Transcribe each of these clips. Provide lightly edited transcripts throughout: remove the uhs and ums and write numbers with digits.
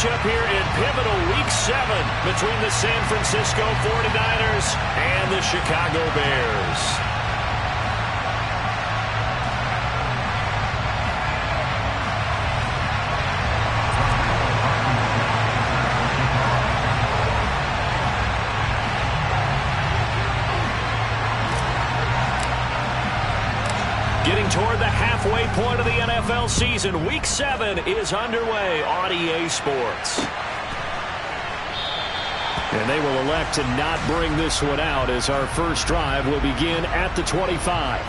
matchup here in pivotal Week 7 between the San Francisco 49ers and the Chicago Bears. Getting toward the halfway point of the NFL season, Week 7 is underway on EA Sports. And they will elect to not bring this one out as our first drive will begin at the 25.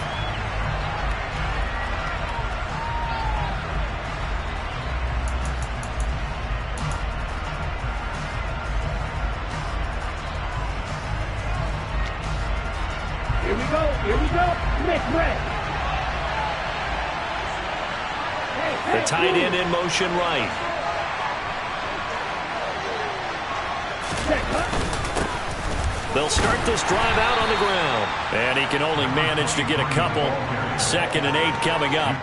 Here we go, McRae. The tight end in motion right. They'll start this drive out on the ground. And he can only manage to get a couple. 2nd and 8 coming up.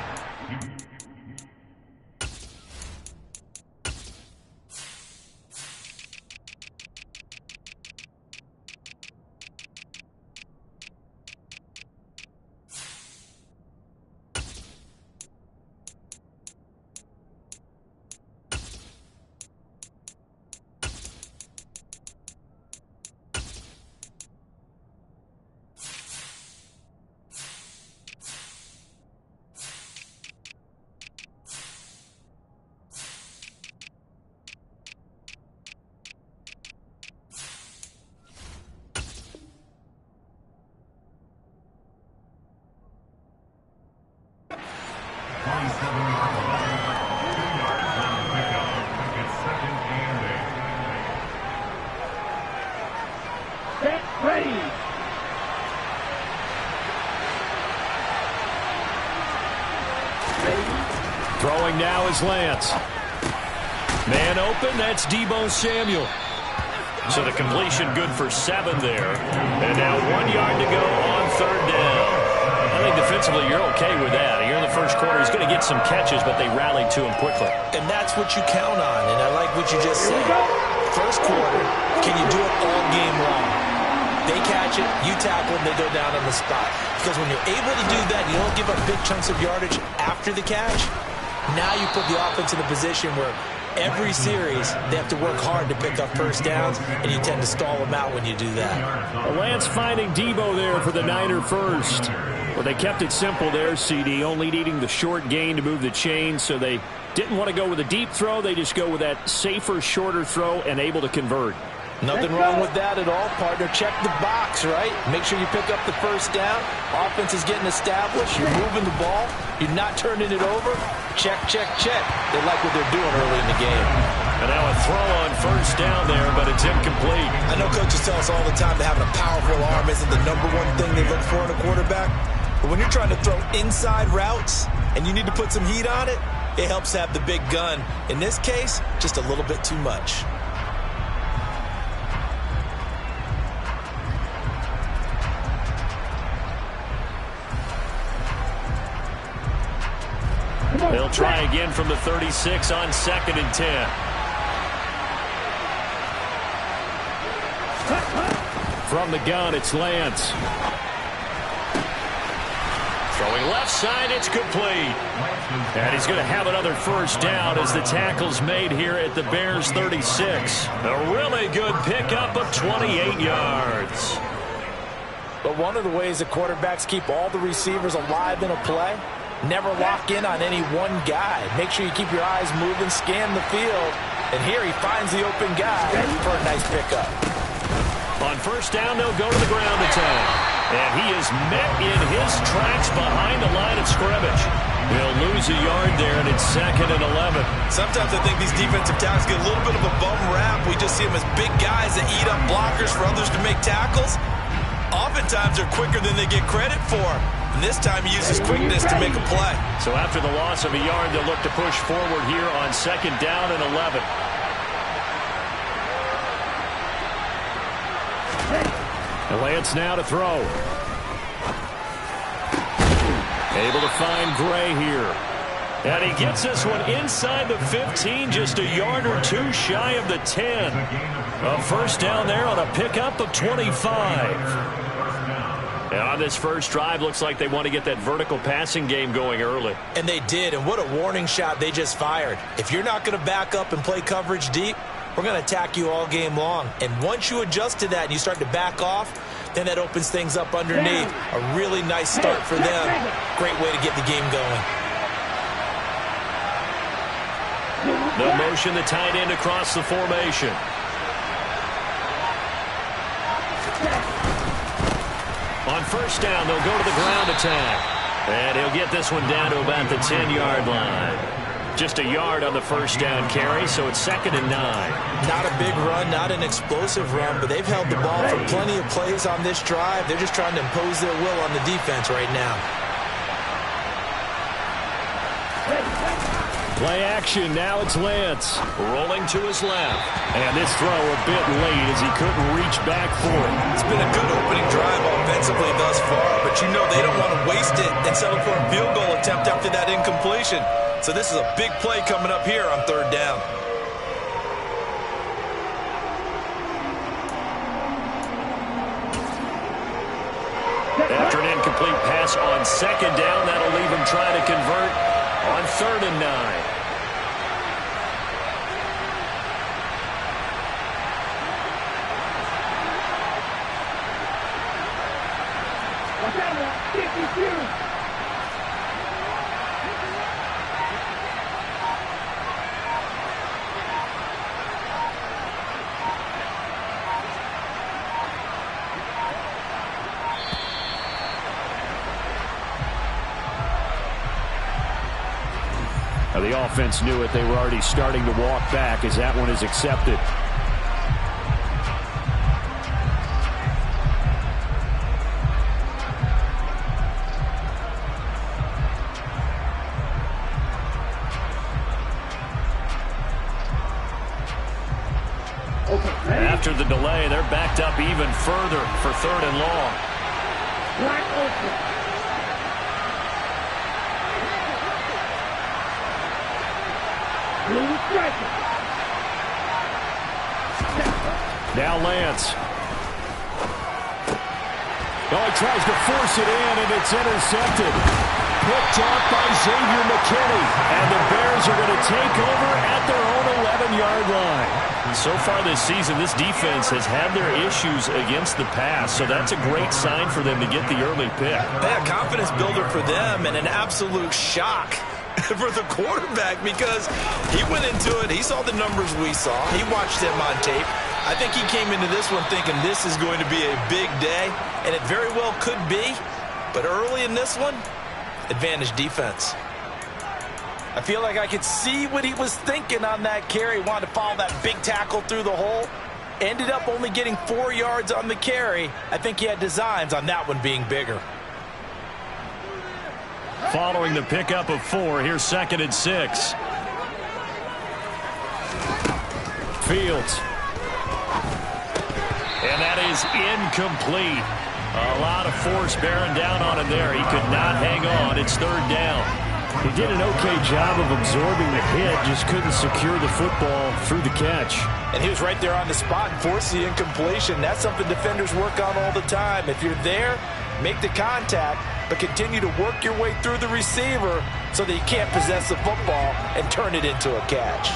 Get ready. Throwing now is Lance. Man open, that's Deebo Samuel. So the completion good for 7 there. And now 1 yard to go on 3rd down. I think defensively you're okay with that. Here in the first quarter, he's going to get some catches, but they rallied to him quickly. And that's what you count on, and I like what you just said. First quarter, can you do it all game long? They catch it, you tackle them, they go down on the spot. Because when you're able to do that, you don't give up big chunks of yardage after the catch. Now you put the offense in a position where every series they have to work hard to pick up first downs, and you tend to stall them out when you do that. Lance finding Deebo there for the Niner first. Well, they kept it simple there, CD, only needing the short gain to move the chains, so they didn't want to go with a deep throw. They just go with that safer, shorter throw and able to convert. Nothing wrong with that at all, partner. Check the box, right? Make sure you pick up the first down. Offense is getting established. You're moving the ball. You're not turning it over. Check, check, check. They like what they're doing early in the game. And now a throw on first down there, but it's incomplete. I know coaches tell us all the time that having a powerful arm isn't the #1 thing they look for in a quarterback. But when you're trying to throw inside routes and you need to put some heat on it, it helps have the big gun. In this case, just a little bit too much. They'll try again from the 36 on 2nd and 10. From the gun, it's Lance. Throwing left side, it's complete. And he's going to have another first down as the tackle's made here at the Bears 36. A really good pickup of 28 yards. But one of the ways that quarterbacks keep all the receivers alive in a play, never lock in on any one guy. Make sure you keep your eyes moving, scan the field. And here he finds the open guy for a nice pickup. On first down, they'll go to the ground attack. And he is met in his tracks behind the line of scrimmage. He'll lose a yard there, and it's 2nd and 11. Sometimes I think these defensive tackles get a little bit of a bum rap. We just see them as big guys that eat up blockers for others to make tackles. Oftentimes they're quicker than they get credit for. And this time he uses quickness to make a play. So after the loss of a yard, they'll look to push forward here on 2nd down and 11. Lance now to throw. Able to find Gray here. And he gets this one inside the 15, just a yard or two shy of the 10. A first down there on a pickup of 25. And on this first drive, looks like they want to get that vertical passing game going early. And they did, and what a warning shot they just fired. If you're not going to back up and play coverage deep, we're going to attack you all game long. And once you adjust to that and you start to back off, then that opens things up underneath. A really nice start for them. Great way to get the game going. The motion, the tight end across the formation. On first down, they'll go to the ground attack. And he'll get this one down to about the 10-yard line. Just a yard on the first down carry, so it's 2nd and 9. Not a big run, not an explosive run, but they've held the ball for plenty of plays on this drive. They're just trying to impose their will on the defense right now. Play action, now it's Lance. Rolling to his left. And this throw a bit late as he couldn't reach back for it. It's been a good opening drive offensively thus far, but you know they don't want to waste it and settle for a field goal attempt after that incompletion. So this is a big play coming up here on 3rd down. After an incomplete pass on 2nd down, that'll leave him trying to convert on 3rd and 9. Now the offense knew it. They were already starting to walk back as that one is accepted. After the delay, they're backed up even further for 3rd and long. Now Lance. Oh, he tries to force it in, and it's intercepted. Picked off by Xavier McKinney. And the Bears are going to take over at their own 11-yard line. So far this season, this defense has had their issues against the pass, so that's a great sign for them to get the early pick. Yeah, confidence builder for them and an absolute shock for the quarterback because he went into it. He saw the numbers we saw. He watched them on tape. I think he came into this one thinking this is going to be a big day, and it very well could be. But early in this one, advantage defense. I feel like I could see what he was thinking on that carry. Wanted to follow that big tackle through the hole. Ended up only getting 4 yards on the carry. I think he had designs on that one being bigger. Following the pickup of 4, here's 2nd and 6. Fields. And that is incomplete. A lot of force bearing down on him there. He could not hang on. It's 3rd down. He did an okay job of absorbing the hit, just couldn't secure the football through the catch. And he was right there on the spot and forced the incompletion. That's something defenders work on all the time. If you're there, make the contact, but continue to work your way through the receiver so that you can't possess the football and turn it into a catch.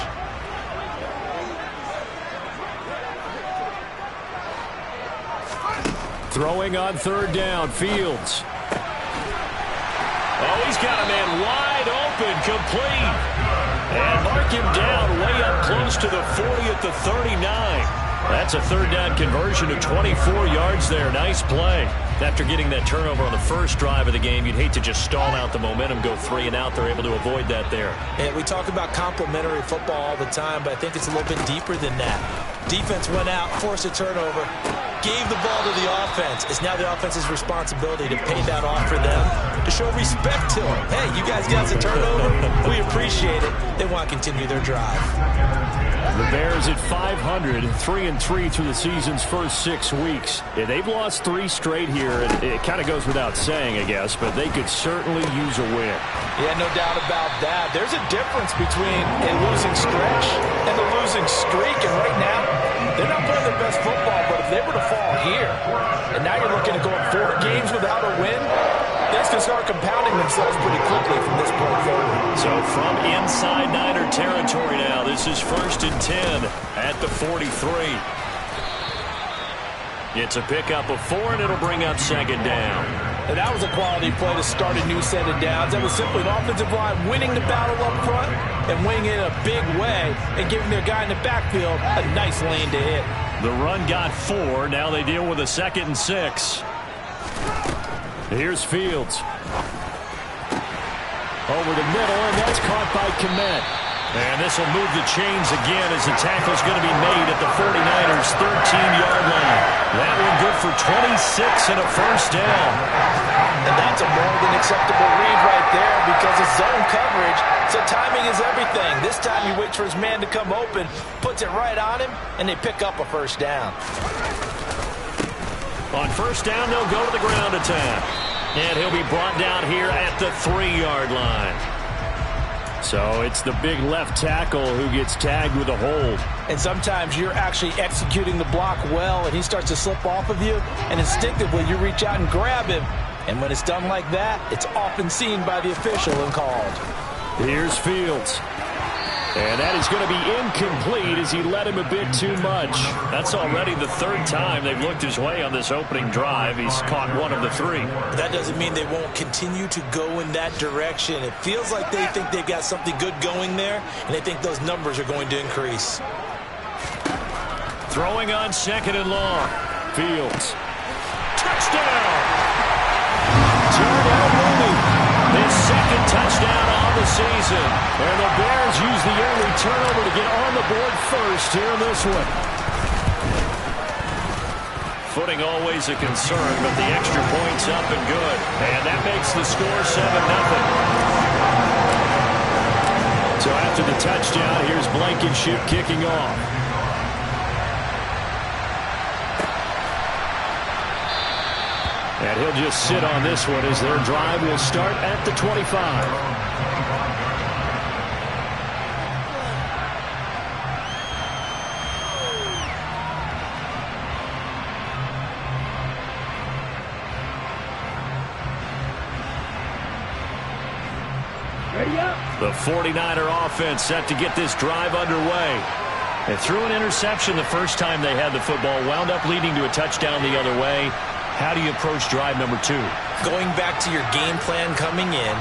Throwing on 3rd down, Fields. Oh, he's got a man wide open, complete. And mark him down way up close to the 40 at the 39. That's a 3rd down conversion of 24 yards there. Nice play. After getting that turnover on the first drive of the game, you'd hate to just stall out the momentum, go 3 and out. They're able to avoid that there. And we talk about complementary football all the time, but I think it's a little bit deeper than that. Defense went out, forced a turnover, gave the ball to the offense. It's now the offense's responsibility to pay that off for them, to show respect to them. Hey, you guys got us a turnover. We appreciate it. They want to continue their drive. The Bears Browns at 500, 3-3 through the season's first 6 weeks. Yeah, they've lost 3 straight here, and it kind of goes without saying, I guess, but they could certainly use a win. Yeah, no doubt about that. There's a difference between a losing stretch and a losing streak, and right now, they're not playing their best football, but if they were to fall here, and now you're looking at going 4 games without a win, things can start compounding themselves pretty quickly from this point forward. So from inside Niner territory now, this is 1st and 10 at the 43. It's a pickup of 4, and it'll bring up 2nd down. And that was a quality play to start a new set of downs. That was simply an offensive line winning the battle up front and winning it in a big way and giving their guy in the backfield a nice lane to hit. The run got 4. Now they deal with a 2nd and 6. Here's Fields. Over the middle, and that's caught by Kmet. And this will move the chains again as the tackle's going to be made at the 49ers' 13-yard line. That one good for 26 and a 1st down. And that's a more than acceptable read right there because it's zone coverage, so timing is everything. This time he waits for his man to come open, puts it right on him, and they pick up a 1st down. On 1st down, they'll go to the ground attack. And he'll be brought down here at the 3-yard line. So it's the big left tackle who gets tagged with a hold. And sometimes you're actually executing the block well, and he starts to slip off of you, and instinctively you reach out and grab him. And when it's done like that, it's often seen by the official and called. Here's Fields. And that is going to be incomplete as he led him a bit too much. That's already the 3rd time they've looked his way on this opening drive. He's caught 1 of the 3. That doesn't mean they won't continue to go in that direction. It feels like they think they've got something good going there, and they think those numbers are going to increase. Throwing on 2nd and long. Fields. Touchdown! Darnell Mooney. His 2nd touchdown on the season. And the Bears use the early turnover to get on the board first here in this one. Footing always a concern, but the extra point's up and good. And that makes the score 7-0. So after the touchdown, here's Blankenship kicking off. And he'll just sit on this one as their drive will start at the 25. The 49er offense set to get this drive underway. They threw an interception the first time they had the football, wound up leading to a touchdown the other way. How do you approach drive number 2? Going back to your game plan coming in,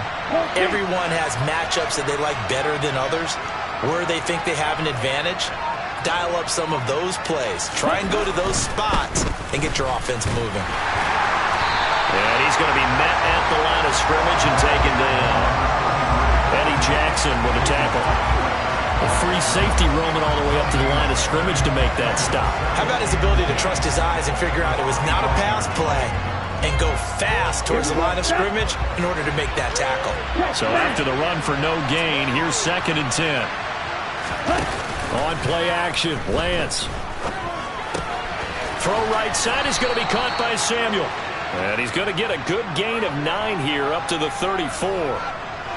everyone has matchups that they like better than others. Where they think they have an advantage, dial up some of those plays. Try and go to those spots and get your offense moving. And he's going to be met at the line of scrimmage and taken down. Eddie Jackson with a tackle. A free safety roaming all the way up to the line of scrimmage to make that stop. How about his ability to trust his eyes and figure out it was not a pass play and go fast towards the line of scrimmage in order to make that tackle. So after the run for no gain, here's 2nd and 10. On play action, Lance. Throw right side is going to be caught by Samuel. And he's going to get a good gain of 9 here up to the 34.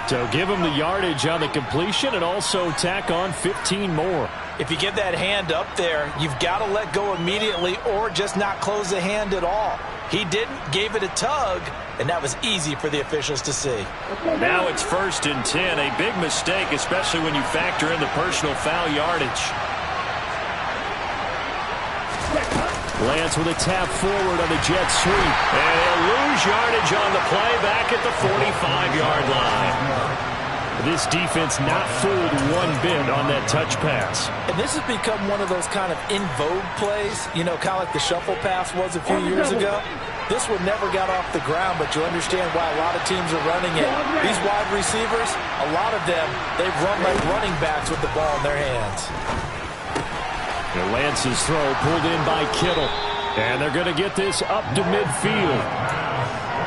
So give him the yardage on the completion and also tack on 15 more. If you get that hand up there, you've got to let go immediately or just not close the hand at all. He didn't, gave it a tug, and that was easy for the officials to see. Now it's 1st and 10, a big mistake, especially when you factor in the personal foul yardage. Lance with a tap forward on the jet sweep. And he'll lose yardage on the play back at the 45-yard line. This defense not fooled one bit on that touch pass. And this has become one of those kind of in vogue plays, you know, kind of like the shuffle pass was a few years ago. This one never got off the ground, but you understand why a lot of teams are running it. These wide receivers, a lot of them, they've run like running backs with the ball in their hands. And Lance's throw pulled in by Kittle. And they're going to get this up to midfield.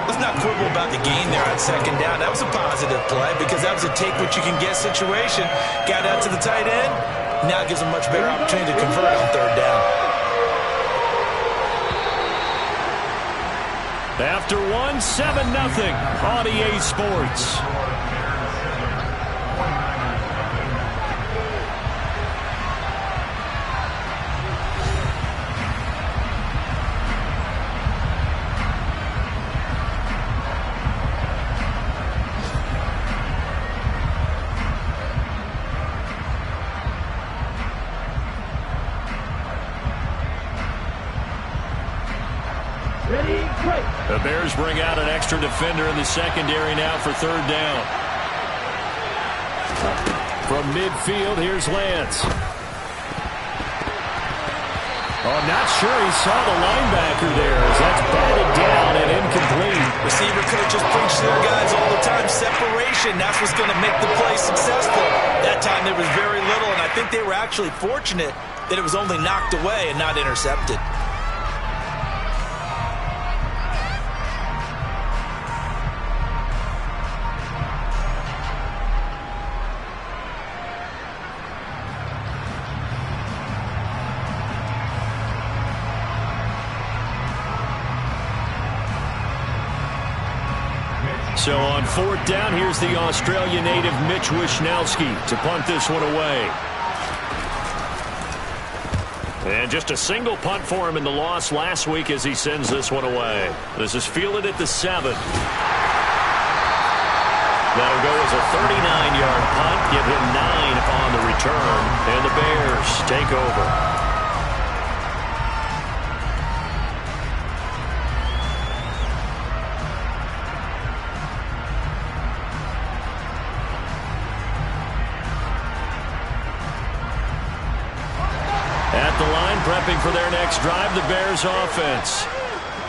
Let's not quibble about the gain there on 2nd down. That was a positive play because that was a take-what-you-can-get situation. Got out to the tight end, Now it gives them much better opportunity to convert on third down. After 7-0 on EA Sports. The Bears bring out an extra defender in the secondary now for third down. From midfield, here's Lance. Oh, not sure he saw the linebacker there as that's batted down and incomplete. Receiver coaches preach to their guys all the time. Separation, that's what's going to make the play successful. That time there was very little, and I think they were actually fortunate that it was only knocked away and not intercepted. So on fourth down, here's the Australian native Mitch Wishnowsky to punt this one away. And just a single punt for him in the loss last week as he sends this one away. This is fielded at the 7. That'll go as a 39-yard punt, give him 9 upon the return, and the Bears take over. Prepping for their next drive, the Bears offense.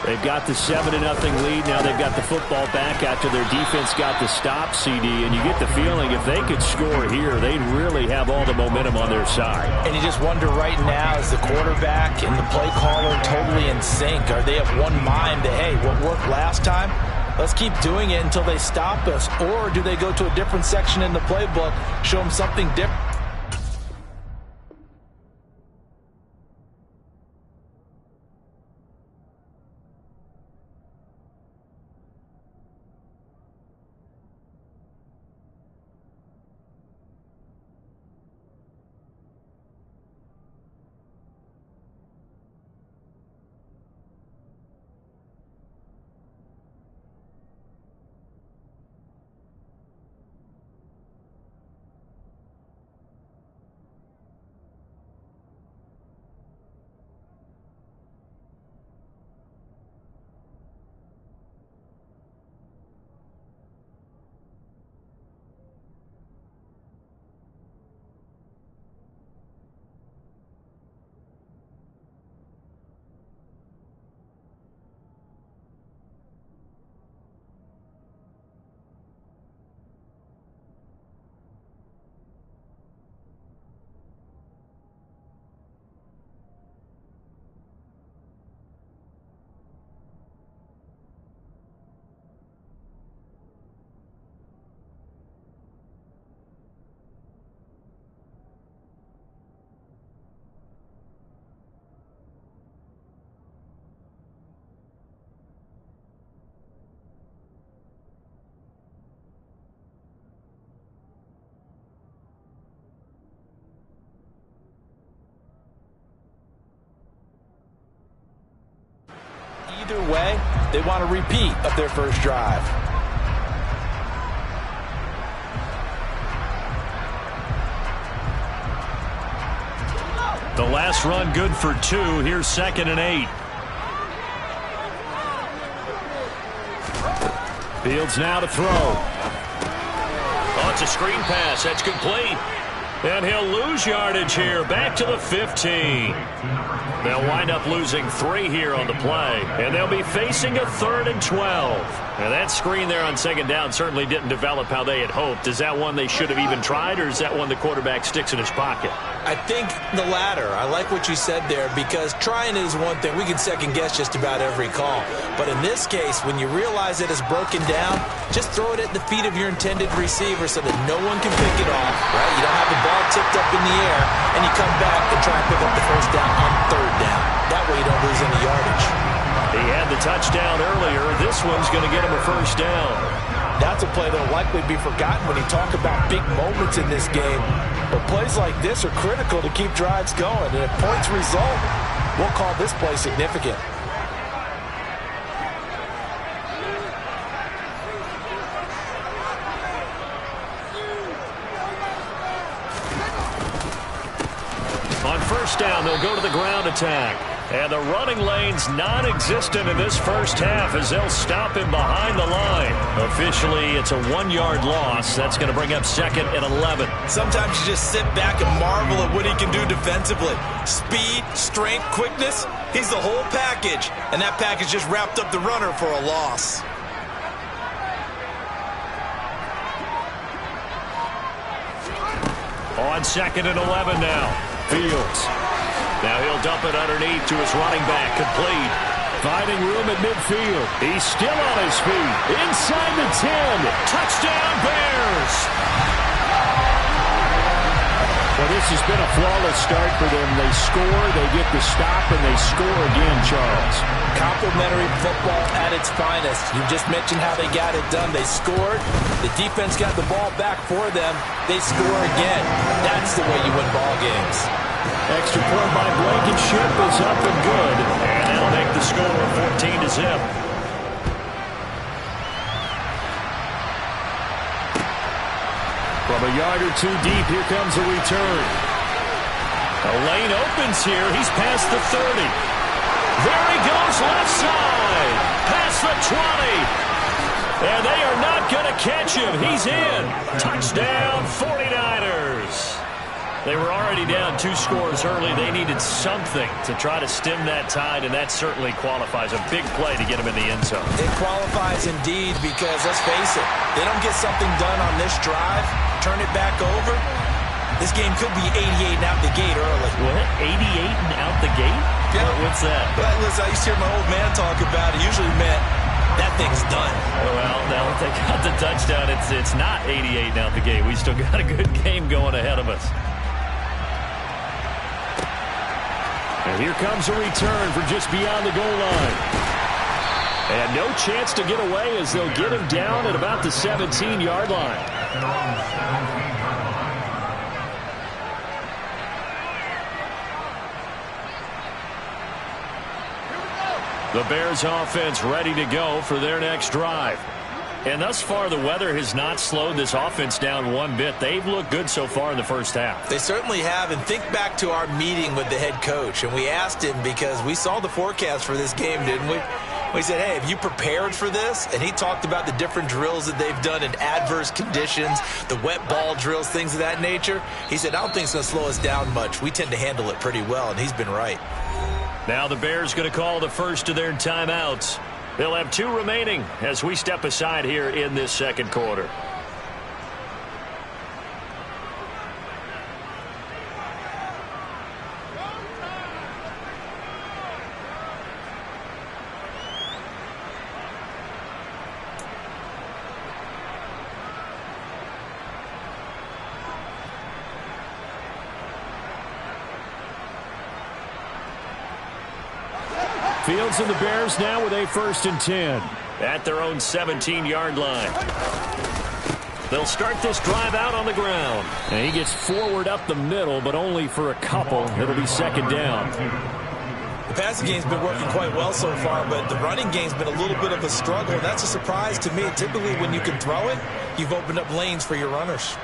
They've got the 7-0 lead. Now they've got the football back after their defense got the stop, CD. And you get the feeling if they could score here, they'd really have all the momentum on their side. And you just wonder right now, is the quarterback and the play caller totally in sync? Are they of one mind that, hey, what worked last time? Let's keep doing it until they stop us. Or do they go to a different section in the playbook, show them something different? Either way, they want a repeat of their first drive. The last run good for 2. Here's 2nd and 8. Fields now to throw. Oh, it's a screen pass. That's complete. And he'll lose yardage here. Back to the 15. They'll wind up losing 3 here on the play. And they'll be facing a 3rd and 12. Now that screen there on 2nd down certainly didn't develop how they had hoped. Is that one they should have even tried, or is that one the quarterback sticks in his pocket? I think the latter. I like what you said there, because trying is one thing. We can second guess just about every call. But in this case, when you realize it is broken down, just throw it at the feet of your intended receiver so that no one can pick it off. Right? You don't have the ball tipped up in the air, and you come back and try and pick up the first down on third down. That way you don't lose any yardage. He had the touchdown earlier. This one's going to get him a first down. That's a play that will likely be forgotten when you talk about big moments in this game. But plays like this are critical to keep drives going. And if points result, we'll call this play significant. On first down, they'll go to the ground attack. And the running lane's non-existent in this first half as they'll stop him behind the line. Officially, it's a 1-yard loss. That's going to bring up 2nd and 11. Sometimes you just sit back and marvel at what he can do defensively. Speed, strength, quickness, he's the whole package. And that package just wrapped up the runner for a loss. On 2nd and 11 now. Fields. Now he'll dump it underneath to his running back. Complete. Finding room at midfield. He's still on his feet. Inside the 10. Touchdown, Bears. Well, this has been a flawless start for them. They score, they get the stop, and they score again, Charles. Complimentary football at its finest. You just mentioned how they got it done. They scored. The defense got the ball back for them. They score again. That's the way you win ball games. Extra point by Blankenship is up and good. And that'll make the score 14-0. From a yard or two deep, here comes a return. A lane opens here. He's past the 30. There he goes, left side. Past the 20. And they are not going to catch him. He's in. Touchdown, 49ers. They were already down 2 scores early. They needed something to try to stem that tide, and that certainly qualifies. A big play to get him in the end zone. It qualifies indeed because, let's face it, they don't get something done on this drive, turn it back over, this game could be 88 and out the gate early. What? 88 and out the gate? Yeah. What's that? Well, listen, I used to hear my old man talk about it. Usually meant that thing's done. Well, now if they got the touchdown, it's not 88 and out the gate. We still got a good game going ahead of us. And here comes a return for just beyond the goal line. And no chance to get away as they'll get him down at about the 17-yard line. The Bears offense ready to go for their next drive. And thus far, the weather has not slowed this offense down one bit. They've looked good so far in the first half. They certainly have. And think back to our meeting with the head coach. And we asked him because we saw the forecast for this game, didn't we? We said, hey, have you prepared for this? And he talked about the different drills that they've done in adverse conditions, the wet ball drills, things of that nature. He said, I don't think it's going to slow us down much. We tend to handle it pretty well, and he's been right. Now the Bears going to call the first of their timeouts. They'll have 2 remaining as we step aside here in this second quarter. Fields and the Bears now with a 1st and 10 at their own 17-yard line. They'll start this drive out on the ground. And he gets forward up the middle, but only for a couple. It'll be 2nd down. The passing game's been working quite well so far, but the running game's been a little bit of a struggle. And that's a surprise to me. Typically, when you can throw it, you've opened up lanes for your runners.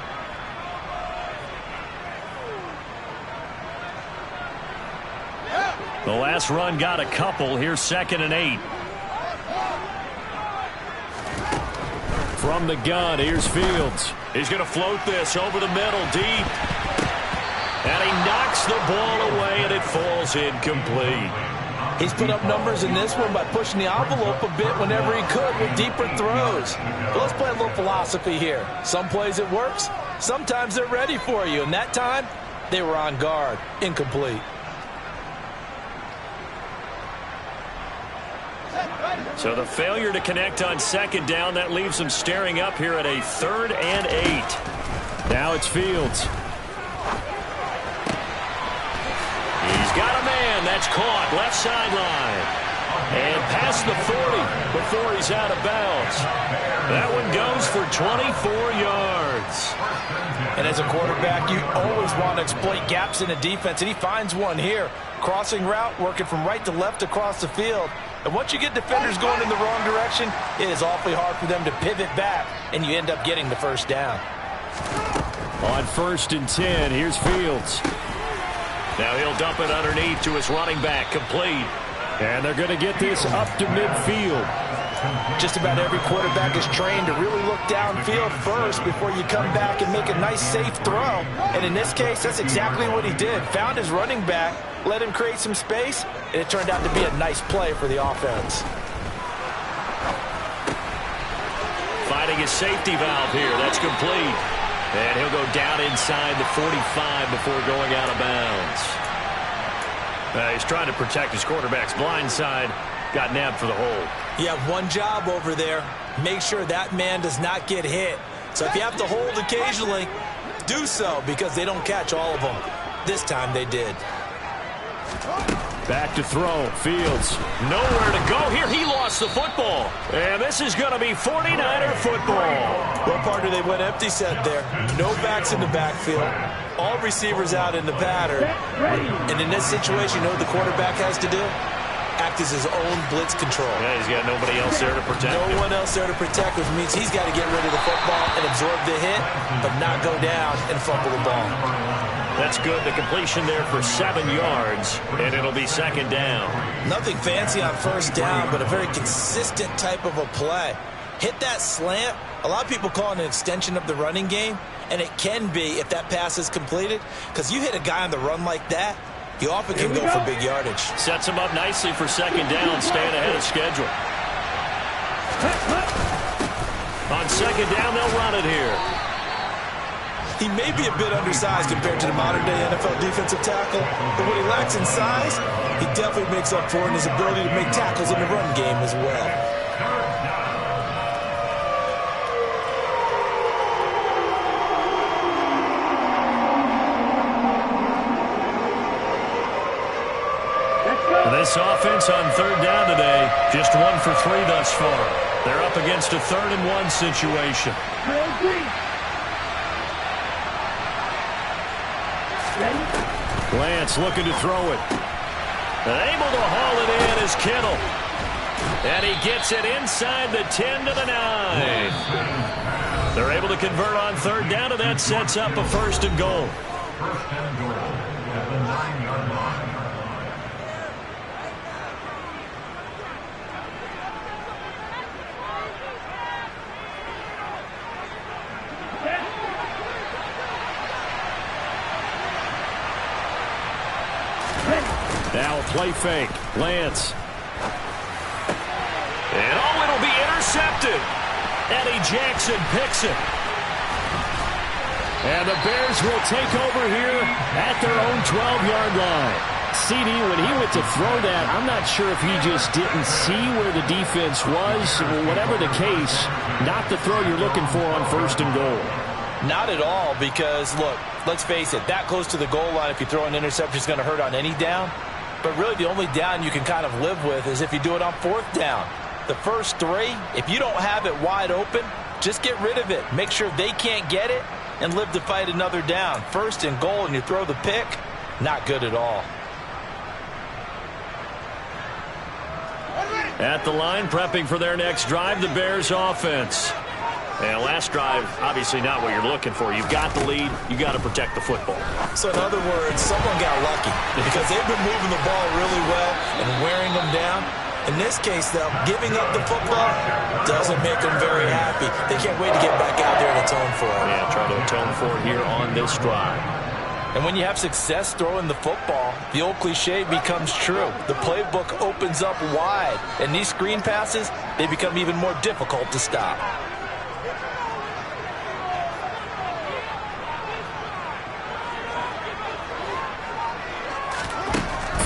The last run got a couple. Here's 2nd and 8. From the gun, here's Fields. He's going to float this over the middle, deep. And he knocks the ball away, and it falls incomplete. He's put up numbers in this one by pushing the envelope a bit whenever he could with deeper throws. But let's play a little philosophy here. Some plays it works. Sometimes they're ready for you. And that time, they were on guard. Incomplete. So the failure to connect on 2nd down, that leaves them staring up here at a 3rd and 8. Now it's Fields. again. That's caught. Left sideline. And past the 40 before he's out of bounds. That one goes for 24 yards. And as a quarterback, you always want to exploit gaps in the defense, and he finds one here. Crossing route, working from right to left across the field. And once you get defenders going in the wrong direction, it is awfully hard for them to pivot back, and you end up getting the first down. On 1st and 10, here's Fields. Now he'll dump it underneath to his running back, complete. And they're going to get this up to midfield. Just about every quarterback is trained to really look downfield first before you come back and make a nice, safe throw. And in this case, that's exactly what he did. Found his running back, let him create some space, and it turned out to be a nice play for the offense. Finding his safety valve here. That's complete. And he'll go down inside the 45 before going out of bounds. He's trying to protect his quarterback's blind side. Got nabbed for the hold. You have one job over there. Make sure that man does not get hit. So if you have to hold occasionally, do so, because they don't catch all of them. This time they did. Back to throw. Fields. Nowhere to go here. He lost the football. And this is going to be 49er football. Well, partner, they went empty set there. No backs in the backfield. All receivers out in the pattern. And in this situation, you know what the quarterback has to do? Act as his own blitz control. Yeah, he's got nobody else there to protect him. No one else there to protect, which means he's got to get rid of the football and absorb the hit, but not go down and fumble the ball. That's good. The completion there for 7 yards, and it'll be 2nd down. Nothing fancy on 1st down, but a very consistent type of a play. Hit that slant. A lot of people call it an extension of the running game, and it can be if that pass is completed, because you hit a guy on the run like that, you often can go for big yardage. Sets him up nicely for 2nd down, staying ahead of schedule. On 2nd down, they'll run it here. He may be a bit undersized compared to the modern-day NFL defensive tackle, but what he lacks in size, he definitely makes up for in his ability to make tackles in the run game as well. This offense on 3rd down today, just 1 for 3 thus far. They're up against a 3rd and 1 situation. Lance looking to throw it. And able to haul it in is Kittle. And he gets it inside the 10 to the 9. They're able to convert on 3rd down, and that sets up a 1st and goal. At the 9-yard line. Now a play fake. Lance. And oh, it'll be intercepted. Eddie Jackson picks it. And the Bears will take over here at their own 12-yard line. CD, when he went to throw that, I'm not sure if he just didn't see where the defense was. Whatever the case, not the throw you're looking for on 1st and goal. Not at all, because, look, let's face it, that close to the goal line, if you throw an interception, is going to hurt on any down. But really, the only down you can kind of live with is if you do it on 4th down. The first 3, if you don't have it wide open, just get rid of it. Make sure they can't get it and live to fight another down. 1st and goal, and you throw the pick, not good at all. At the line, prepping for their next drive, the Bears offense. And last drive, obviously not what you're looking for. You've got the lead. You got to protect the football. So in other words, someone got lucky because they've been moving the ball really well and wearing them down. In this case, though, giving up the football doesn't make them very happy. They can't wait to get back out there and atone for it. Yeah, try to atone for it here on this drive. And when you have success throwing the football, the old cliche becomes true. The playbook opens up wide, and these screen passes, they become even more difficult to stop.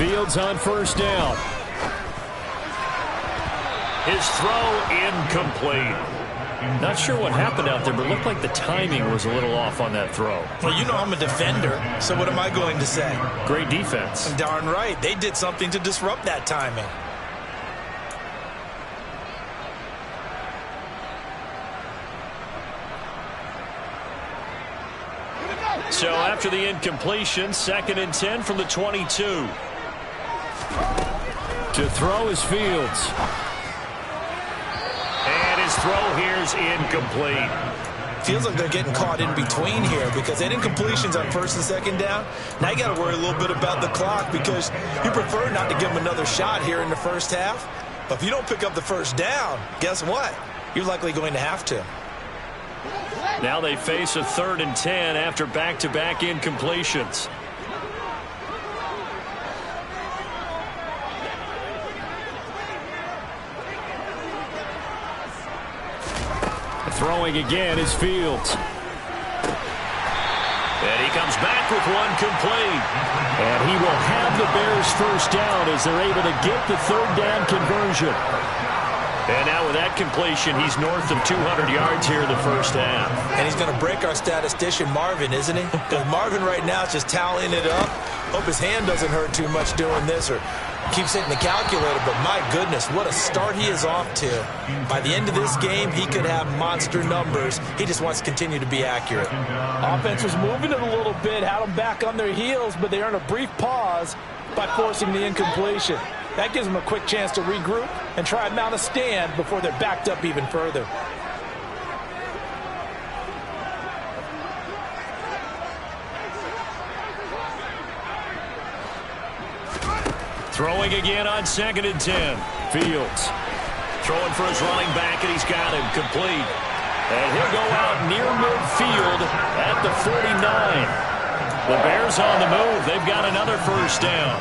Fields on 1st down. His throw incomplete. Not sure what happened out there, but it looked like the timing was a little off on that throw. Well, you know I'm a defender, so what am I going to say? Great defense. Darn right. They did something to disrupt that timing. So after the incompletion, 2nd and 10 from the 22. To throw is Fields. And his throw here's incomplete. Feels like they're getting caught in between here because they had incompletions on 1st and 2nd down. Now you got to worry a little bit about the clock because you prefer not to give them another shot here in the first half. But if you don't pick up the 1st down, guess what? You're likely going to have to. Now they face a 3rd and 10 after back-to-back incompletions. Throwing again is Fields. And he comes back with one complete. And he will have the Bears 1st down as they're able to get the 3rd down conversion. And now with that completion, he's north of 200 yards here in the 1st half. And he's going to break our statistician, Marvin, isn't he? Because Marvin right now is just tallying it up. Hope his hand doesn't hurt too much doing this or keeps hitting the calculator. But my goodness, what a start he is off to. By the end of this game, he could have monster numbers. He just wants to continue to be accurate. Offense was moving it a little bit, had them back on their heels, but they earned a brief pause by forcing the incompletion. That gives them a quick chance to regroup and try and mount a stand before they're backed up even further. Throwing again on 2nd and 10. Fields throwing for his running back, and he's got him complete. And he'll go out near midfield at the 49. The Bears on the move. They've got another 1st down.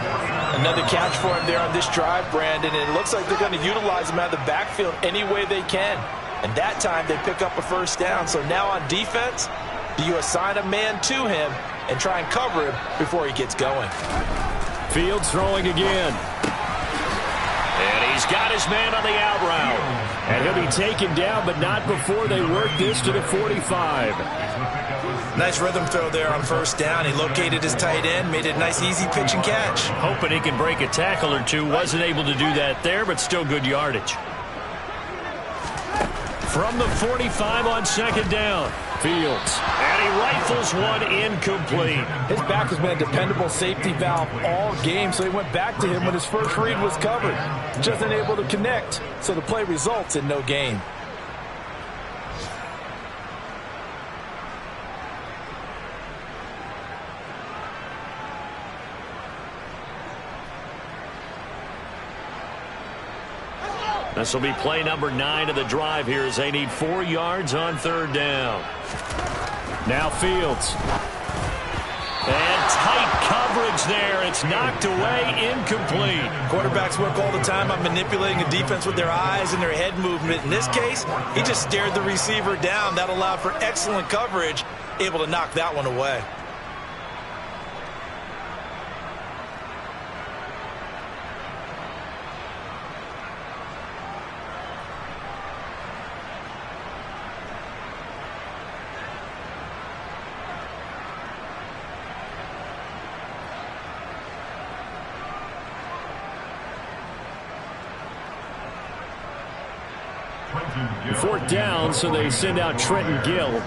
Another catch for him there on this drive, Brandon, and it looks like they're going to utilize him out of the backfield any way they can. And that time they pick up a 1st down. So now on defense, do you assign a man to him and try and cover him before he gets going? Fields throwing again. And he's got his man on the out route. And he'll be taken down, but not before they work this to the 45. Nice rhythm throw there on 1st down. He located his tight end, made it a nice easy pitch and catch. Hoping he can break a tackle or two. Wasn't able to do that there, but still good yardage. From the 45 on 2nd down, Fields. And he rifles one incomplete. His back has been a dependable safety valve all game, so he went back to him when his first read was covered. Just unable to connect, so the play results in no gain. This will be play number 9 of the drive here as they need 4 yards on 3rd down. Now Fields. And tight coverage there. It's knocked away, incomplete. Quarterbacks work all the time on manipulating a defense with their eyes and their head movement. In this case, he just stared the receiver down. That allowed for excellent coverage, able to knock that one away. Fourth down, so they send out Trenton Gill.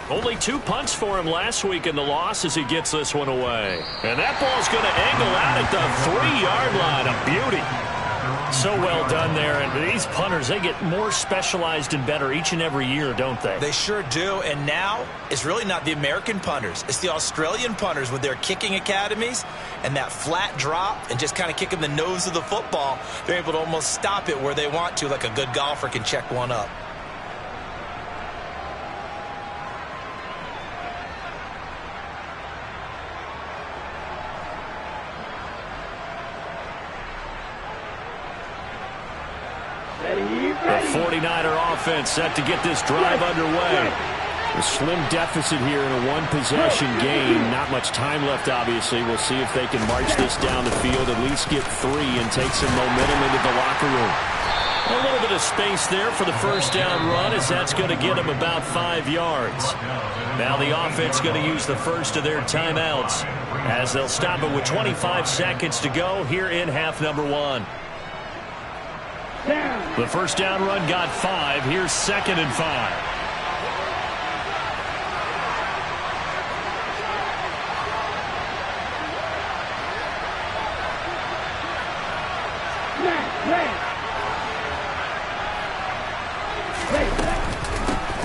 Only 2 punts for him last week in the loss as he gets this one away. And that ball's going to angle out at the 3-yard line. A beauty. So well done there. And these punters, they get more specialized and better each and every year, don't they? They sure do. And now it's really not the American punters. It's the Australian punters with their kicking academies and that flat drop and just kind of kicking the nose of the football. They're able to almost stop it where they want to, like a good golfer can check one up. The 49er offense set to get this drive underway. A slim deficit here in a one-possession game. Not much time left, obviously. We'll see if they can march this down the field, at least get 3 and take some momentum into the locker room. A little bit of space there for the first down run, as that's going to get them about 5 yards. Now the offense going to use the first of their timeouts, as they'll stop it with 25 seconds to go here in half number 1. The first down run got 5. Here's 2nd and 5.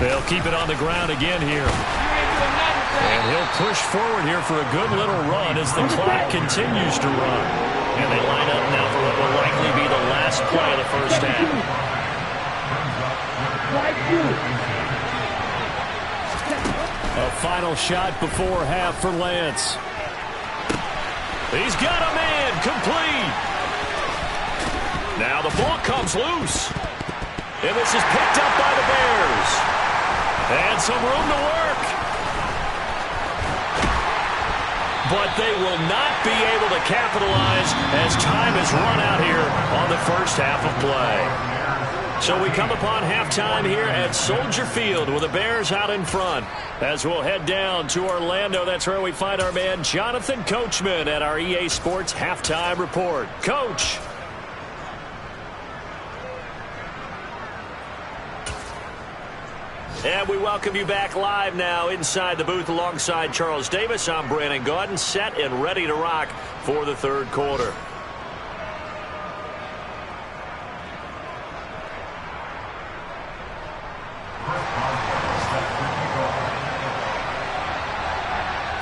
They'll keep it on the ground again here. And he'll push forward here for a good little run as the clock continues to run. And they line up now for what will likely be the last play of the first half. A final shot before half for Lance. He's got a man complete. Now the ball comes loose. And this is picked up by the Bears. And some room to work. But they will not be able to capitalize as time has run out here on the first half of play. So we come upon halftime here at Soldier Field with the Bears out in front. As we'll head down to Orlando, that's where we find our man Jonathan Coachman at our EA Sports Halftime Report. Coach. And we welcome you back live now inside the booth alongside Charles Davis. I'm Brandon Gaudin, set and ready to rock for the third quarter.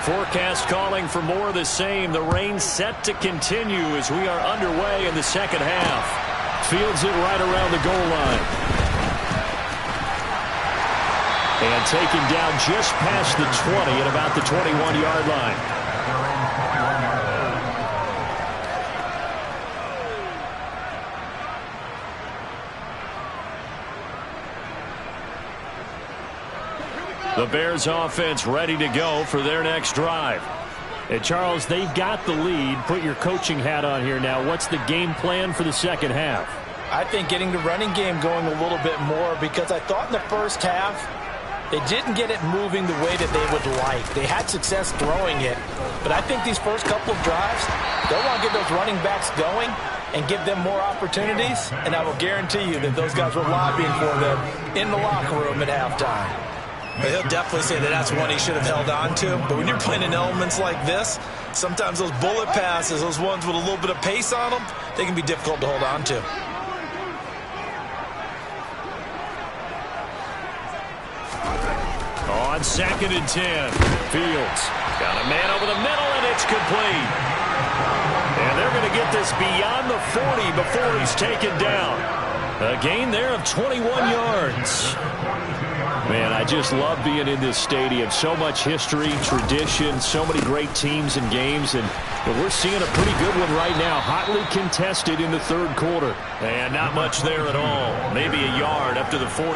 Forecast calling for more of the same. The rain set to continue as we are underway in the second half. Fields it right around the goal line. And taken down just past the 20 at about the 21-yard line. The Bears offense ready to go for their next drive. And Charles, they've got the lead. Put your coaching hat on here now. What's the game plan for the second half? I think getting the running game going a little bit more, because I thought in the first half they didn't get it moving the way that they would like. They had success throwing it, but I think these first couple of drives, they'll want to get those running backs going and give them more opportunities, and I will guarantee you that those guys were lobbying for them in the locker room at halftime. But he'll definitely say that that's one he should have held on to. But when you're playing in elements like this, sometimes those bullet passes, those ones with a little bit of pace on them, they can be difficult to hold on to. On 2nd and 10, Fields got a man over the middle, and it's complete. And they're going to get this beyond the 40 before he's taken down. A gain there of 21 yards. Man, I just love being in this stadium. So much history, tradition, so many great teams and games, and we're seeing a pretty good one right now, hotly contested in the third quarter. And not much there at all. Maybe a yard up to the 43.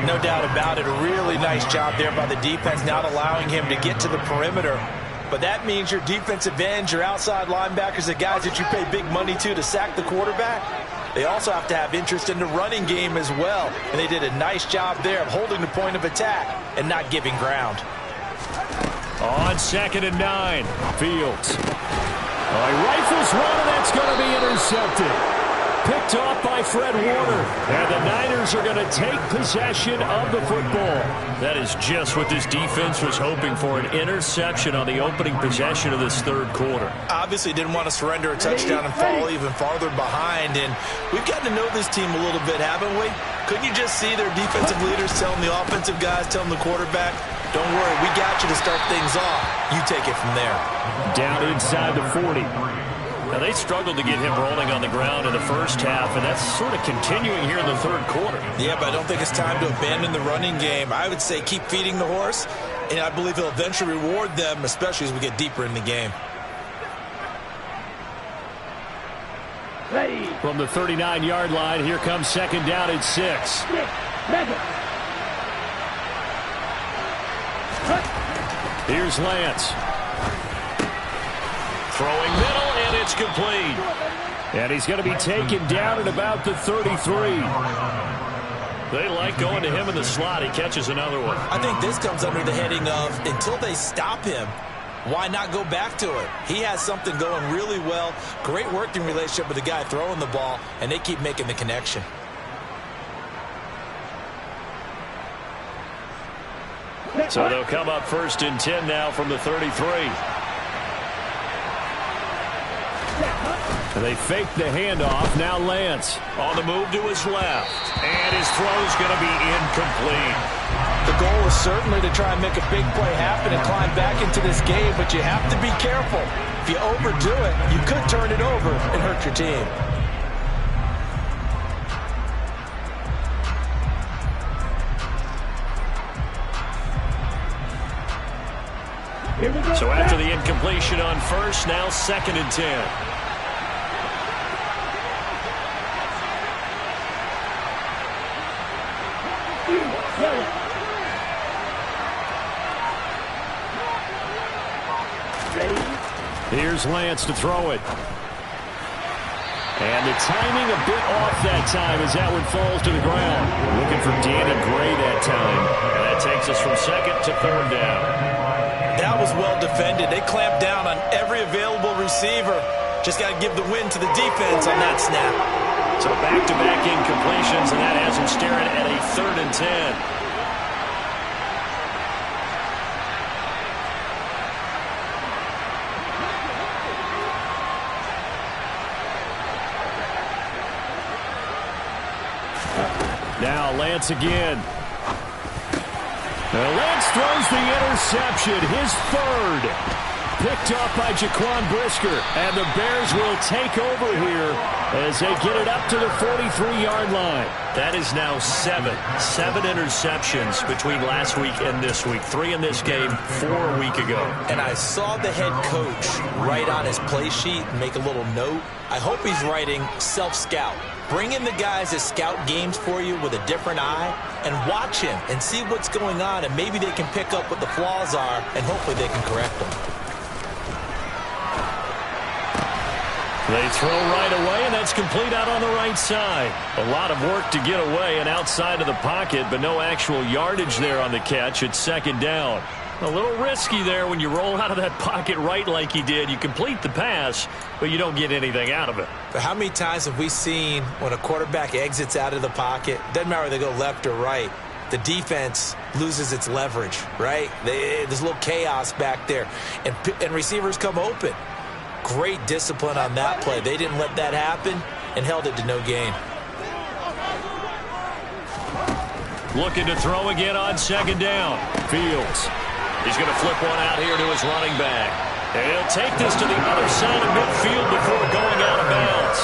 No doubt about it. A really nice job there by the defense, not allowing him to get to the perimeter. But that means your defensive ends, your outside linebackers, the guys that you pay big money to sack the quarterback, they also have to have interest in the running game as well. And they did a nice job there of holding the point of attack and not giving ground. On 2nd and 9, Fields. He rifles one, and that's going to be intercepted. Picked off by Fred Warner. And the Niners are going to take possession of the football. That is just what this defense was hoping for, an interception on the opening possession of this third quarter. Obviously didn't want to surrender a touchdown and fall even farther behind. And we've gotten to know this team a little bit, haven't we? Couldn't you just see their defensive leaders telling the offensive guys, telling the quarterback, don't worry, we got you to start things off. You take it from there. Down inside the 40. Now, they struggled to get him rolling on the ground in the first half, and that's sort of continuing here in the third quarter. Yeah, but I don't think it's time to abandon the running game. I would say keep feeding the horse, and I believe he'll eventually reward them, especially as we get deeper in the game. Ready. From the 39-yard line, here comes 2nd down and 6. Here's Lance. Throwing middle, and it's complete. And he's going to be taken down at about the 33. They like going to him in the slot. He catches another one. I think this comes under the heading of until they stop him, why not go back to it? He has something going really well. Great working relationship with the guy throwing the ball, and they keep making the connection. So they'll come up 1st and 10 now from the 33. They fake the handoff. Now Lance on the move to his left. And his throw's going to be incomplete. The goal is certainly to try and make a big play happen and climb back into this game, but you have to be careful. If you overdo it, you could turn it over and hurt your team. So after the incompletion on 1st, now 2nd and 10. Here's Lance to throw it. And the timing a bit off that time as that one falls to the ground. Looking for Danny Gray that time. And that takes us from 2nd to 3rd down. That was well defended. They clamped down on every available receiver. Just got to give the win to the defense on that snap. So back-to-back incompletions, and that has him staring at a 3rd and 10. Now Lance again. Lance throws the interception, his 3rd. Picked off by Jaquan Brisker. And the Bears will take over here as they get it up to the 43-yard line. That is now 7 interceptions between last week and this week. 3 in this game, 4 a week ago. And I saw the head coach write on his play sheet and make a little note. I hope he's writing self-scout. Bring in the guys that scout games for you with a different eye and watch him and see what's going on, and maybe they can pick up what the flaws are, and hopefully they can correct them. They throw right away, and that's complete out on the right side. A lot of work to get away and outside of the pocket, but no actual yardage there on the catch. It's 2nd down. A little risky there when you roll out of that pocket right like he did. You complete the pass, but you don't get anything out of it. But how many times have we seen when a quarterback exits out of the pocket, doesn't matter whether they go left or right, the defense loses its leverage, right? There's a little chaos back there, and receivers come open. Great discipline on that play. They didn't let that happen and held it to no gain. Looking to throw again on 2nd down. Fields. He's going to flip one out here to his running back. And he'll take this to the other side of midfield before going out of bounds.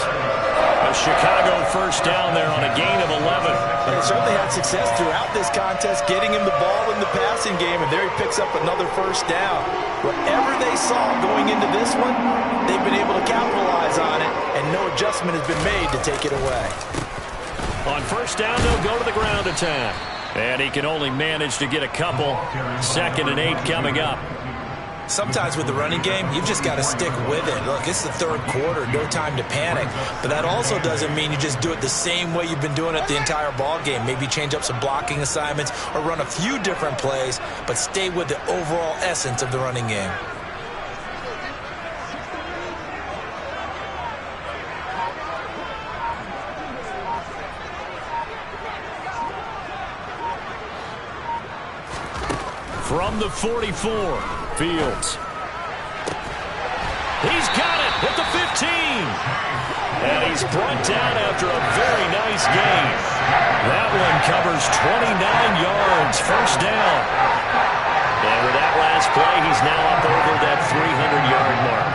A Chicago 1st down there on a gain of 11. They certainly had success throughout this contest, getting him the ball in the passing game, and there he picks up another 1st down. Whatever they saw going into this one, they've been able to capitalize on it, and no adjustment has been made to take it away. On 1st down, they'll go to the ground attack. And he can only manage to get a couple. 2nd and 8 coming up. Sometimes with the running game, you've just got to stick with it. Look, it's the 3rd quarter, no time to panic. But that also doesn't mean you just do it the same way you've been doing it the entire ball game. Maybe change up some blocking assignments or run a few different plays, but stay with the overall essence of the running game. From the 44, Fields. He's got it at the 15. And he's brought down after a very nice gain. That one covers 29 yards, 1st down. And with that last play, he's now up over that 300-yard mark.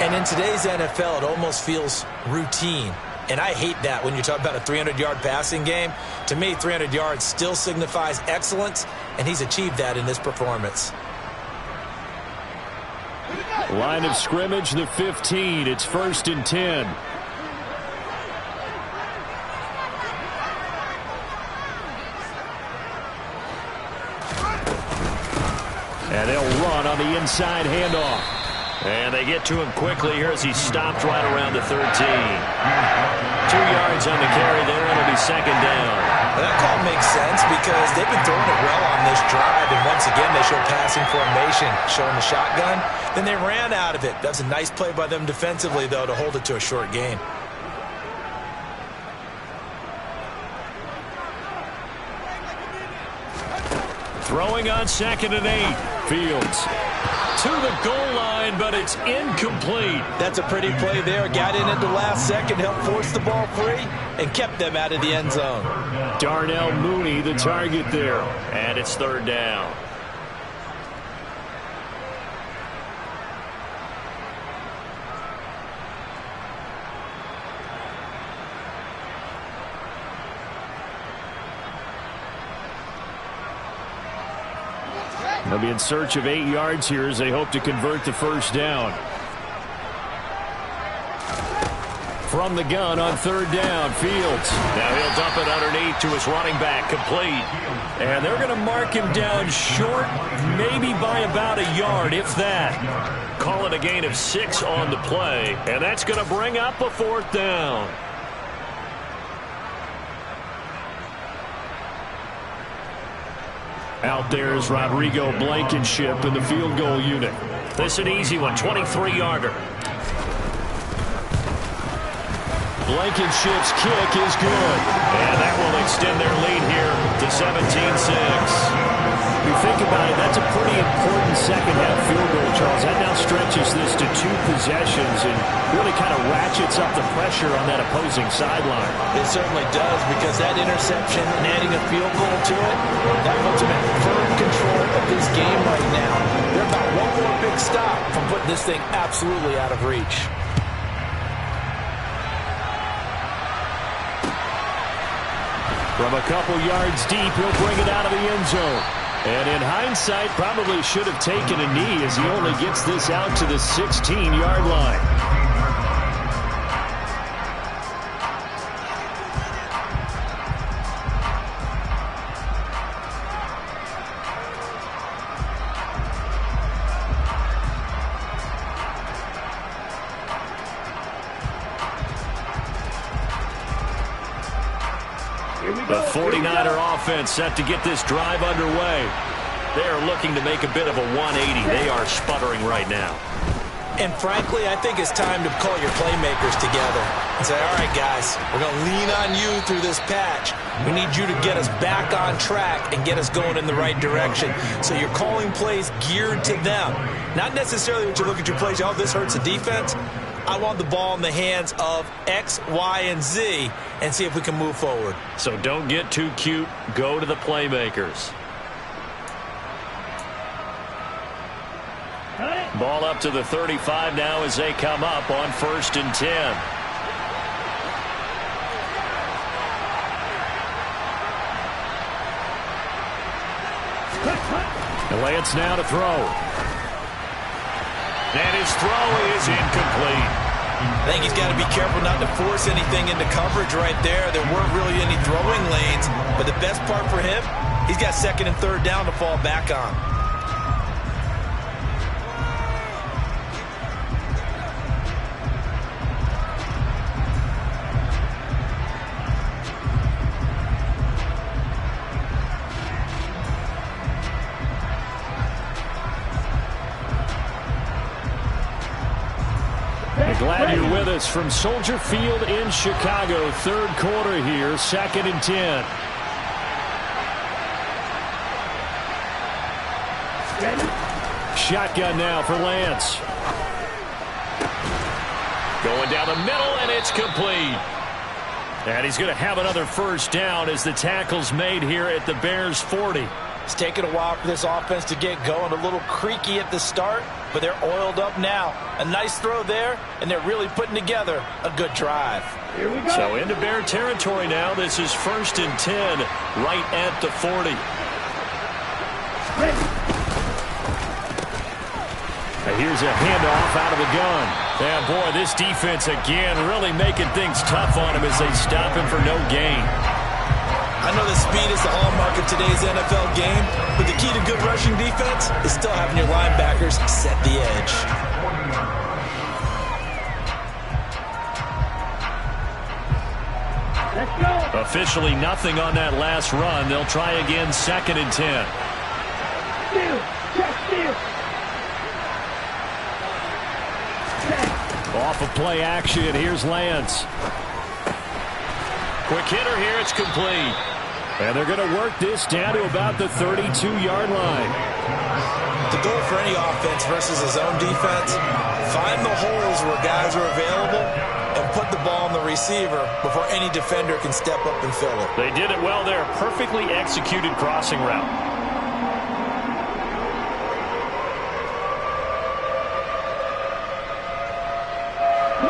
And in today's NFL, it almost feels routine. And I hate that when you talk about a 300-yard passing game. To me, 300 yards still signifies excellence, and he's achieved that in this performance. Line of scrimmage, the 15. It's 1st and 10. And they'll run on the inside handoff. And they get to him quickly here as he stopped right around the 13. 2 yards on the carry there, and it'll be second down. Well, that call makes sense because they've been throwing it well on this drive, and once again they show passing formation, showing the shotgun. Then they ran out of it. That was a nice play by them defensively, though, to hold it to a short gain. Throwing on 2nd and 8. Fields to the goal line, but it's incomplete. That's a pretty play there. Got in at the last second, helped force the ball free, and kept them out of the end zone. Darnell Mooney, the target there. And it's 3rd down. They'll be in search of 8 yards here as they hope to convert the first down. From the gun on 3rd down, Fields. Now he'll dump it underneath to his running back, complete. And they're going to mark him down short, maybe by about a yard, if that. Call it a gain of 6 on the play, and that's going to bring up a 4th down. Out there is Rodrigo Blankenship in the field goal unit. This an easy one, 23-yarder. Blankenship's kick is good. And that will extend their lead here to 17-6. If you think about it, that's a pretty important second-half field goal, Charles. That now stretches this to 2 possessions and really kind of ratchets up the pressure on that opposing sideline. It certainly does, because that interception and adding a field goal to it, that puts them in firm control of this game right now. They're about one more big stop from putting this thing absolutely out of reach. From a couple yards deep, he'll bring it out of the end zone. And in hindsight, probably should have taken a knee as he only gets this out to the 16-yard line. The 49er offense set to get this drive underway. They are looking to make a bit of a 180. They are sputtering right now. And frankly, I think it's time to call your playmakers together and say, all right, guys, we're going to lean on you through this patch. We need you to get us back on track and get us going in the right direction. So you're calling plays geared to them. Not necessarily when you look at your plays, oh, this hurts the defense. I want the ball in the hands of X, Y, and Z and see if we can move forward. So don't get too cute. Go to the playmakers. Ball up to the 35 now as they come up on 1st and 10. Lance now to throw. And his throw is incomplete. I think he's got to be careful not to force anything into coverage right there. There weren't really any throwing lanes, but the best part for him, he's got 2nd and 3rd down to fall back on. Glad you're with us from Soldier Field in Chicago. 3rd quarter here, 2nd and 10. Shotgun now for Lance. Going down the middle, and it's complete. And he's going to have another first down as the tackle's made here at the Bears' 40. It's taken a while for this offense to get going. A little creaky at the start, but they're oiled up now. A nice throw there, and they're really putting together a good drive. Here we go. So into Bear territory now. This is 1st and 10 right at the 40. And here's a handoff out of the gun. And boy, this defense again really making things tough on him as they stop him for no gain. I know that speed is the hallmark of today's NFL game, but the key to good rushing defense is still having your linebackers set the edge. Let's go. Officially nothing on that last run. They'll try again, 2nd and 10. Steal. Check steal. Off of play action, here's Lance. Quick hitter here, it's complete. And they're going to work this down to about the 32-yard line. The goal for any offense versus his own defense, find the holes where guys are available and put the ball on the receiver before any defender can step up and fill it. They did it well there. Perfectly executed crossing route.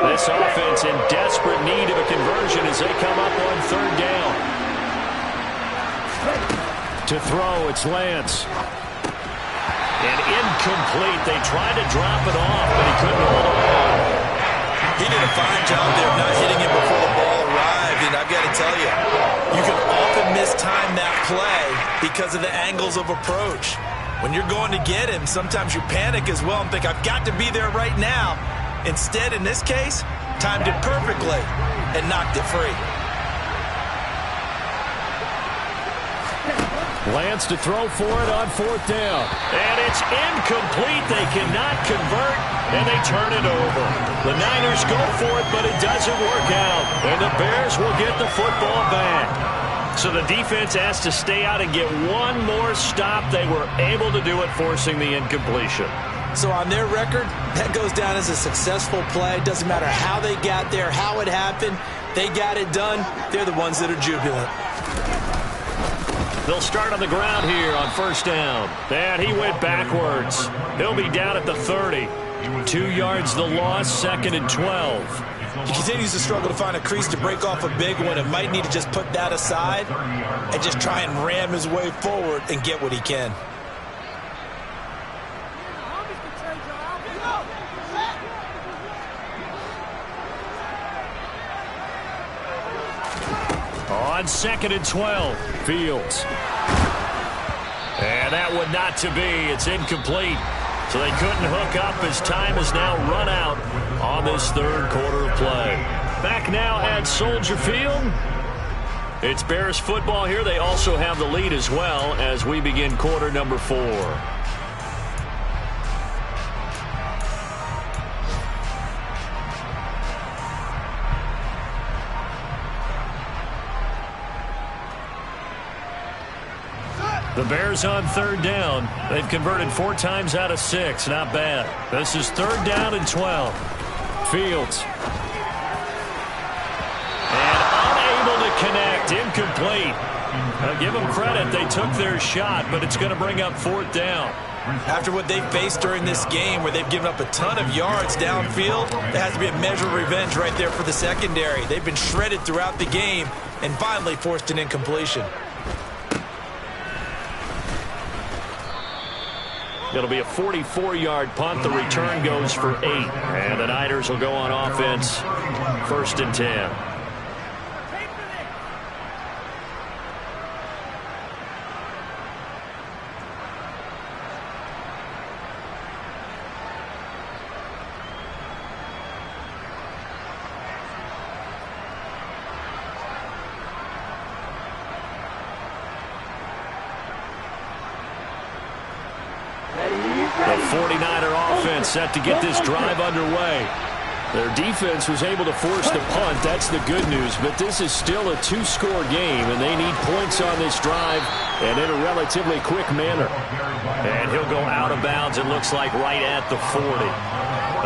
This offense in desperate need of a conversion as they come up on 3rd down. To throw, it's Lance. And incomplete. They tried to drop it off, but he couldn't hold on. He did a fine job there of not hitting him before the ball arrived, and I've got to tell you, you can often mistime that play because of the angles of approach. When you're going to get him, sometimes you panic as well and think, I've got to be there right now. Instead, in this case, timed it perfectly and knocked it free. Lance to throw for it on 4th down. And it's incomplete. They cannot convert, and they turn it over. The Niners go for it, but it doesn't work out. And the Bears will get the football back. So the defense has to stay out and get one more stop. They were able to do it, forcing the incompletion. So on their record, that goes down as a successful play. Doesn't matter how they got there, how it happened. They got it done. They're the ones that are jubilant. They'll start on the ground here on 1st down. And he went backwards. He'll be down at the 30. 2 yards the loss, 2nd and 12. He continues to struggle to find a crease to break off a big one and might need to just put that aside and just try and ram his way forward and get what he can. On 2nd and 12, Fields. And that one not to be. It's incomplete. So they couldn't hook up as time has now run out on this 3rd quarter of play. Back now at Soldier Field. It's Bears football here. They also have the lead as well as we begin quarter number 4. The Bears on 3rd down. They've converted 4 times out of 6. Not bad. This is 3rd down and 12. Fields. And unable to connect. Incomplete. Now give them credit. They took their shot, but it's going to bring up 4th down. After what they faced during this game where they've given up a ton of yards downfield, there has to be a measure of revenge right there for the secondary. They've been shredded throughout the game and finally forced an incompletion. It'll be a 44-yard punt. The return goes for 8. And the Niners will go on offense. 1st and 10. The 49er offense set to get this drive underway. Their defense was able to force the punt. That's the good news. But this is still a 2-score game, and they need points on this drive and in a relatively quick manner. And he'll go out of bounds, it looks like, right at the 40.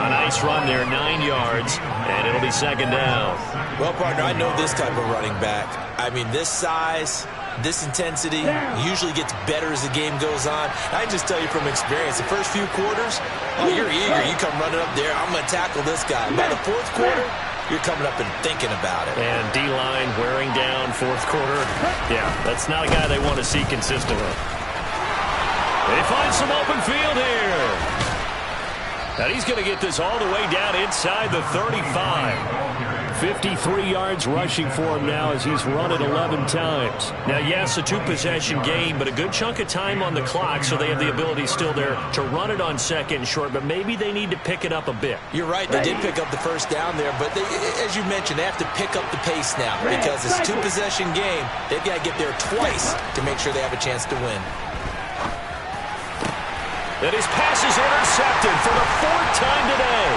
A nice run there, 9 yards, and it'll be 2nd down. Well, partner, I know this type of running back. I mean, this size, this intensity usually gets better as the game goes on. I just tell you from experience, the first few quarters, oh, you're eager. You come running up there, I'm going to tackle this guy. By the 4th quarter, you're coming up and thinking about it. And D-line wearing down 4th quarter. Yeah, that's not a guy they want to see consistently. They find some open field here. And he's going to get this all the way down inside the 35. 53 yards rushing for him now as he's run it 11 times. Now, yes, a two-possession game, but a good chunk of time on the clock, so they have the ability still there to run it on second and short, but maybe they need to pick it up a bit. You're right. They did pick up the first down there, but as you mentioned, they have to pick up the pace now because it's a two-possession game. They've got to get there twice to make sure they have a chance to win. And his pass is intercepted for the 4th time today.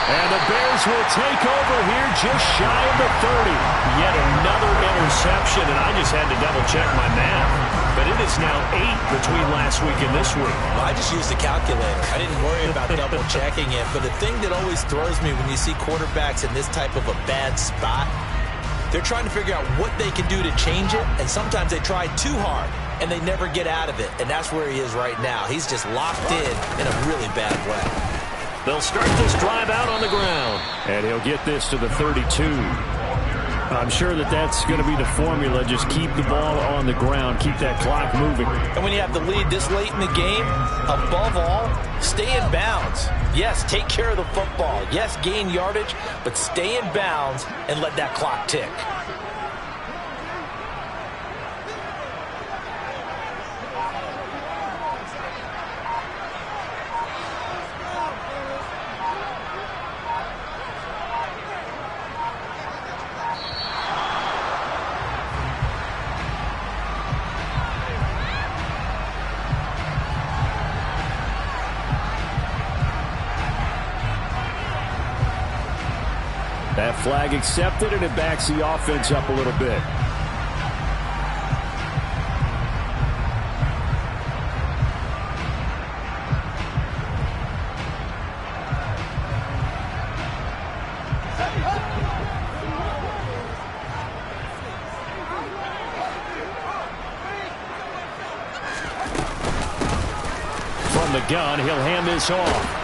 And the Bears will take over here just shy of the 30. Yet another interception, and I just had to double-check my math. But it is now 8 between last week and this week. Well, I just used the calculator. I didn't worry about double-checking it. But the thing that always throws me when you see quarterbacks in this type of a bad spot, they're trying to figure out what they can do to change it, and sometimes they try too hard, and they never get out of it. And that's where he is right now. He's just locked in a really bad way. They'll start this drive out on the ground. And he'll get this to the 32. I'm sure that's going to be the formula. Just keep the ball on the ground. Keep that clock moving. And when you have the lead this late in the game, above all, stay in bounds. Yes, take care of the football. Yes, gain yardage, but stay in bounds and let that clock tick. That flag accepted, and it backs the offense up a little bit. From the gun, he'll hand this off.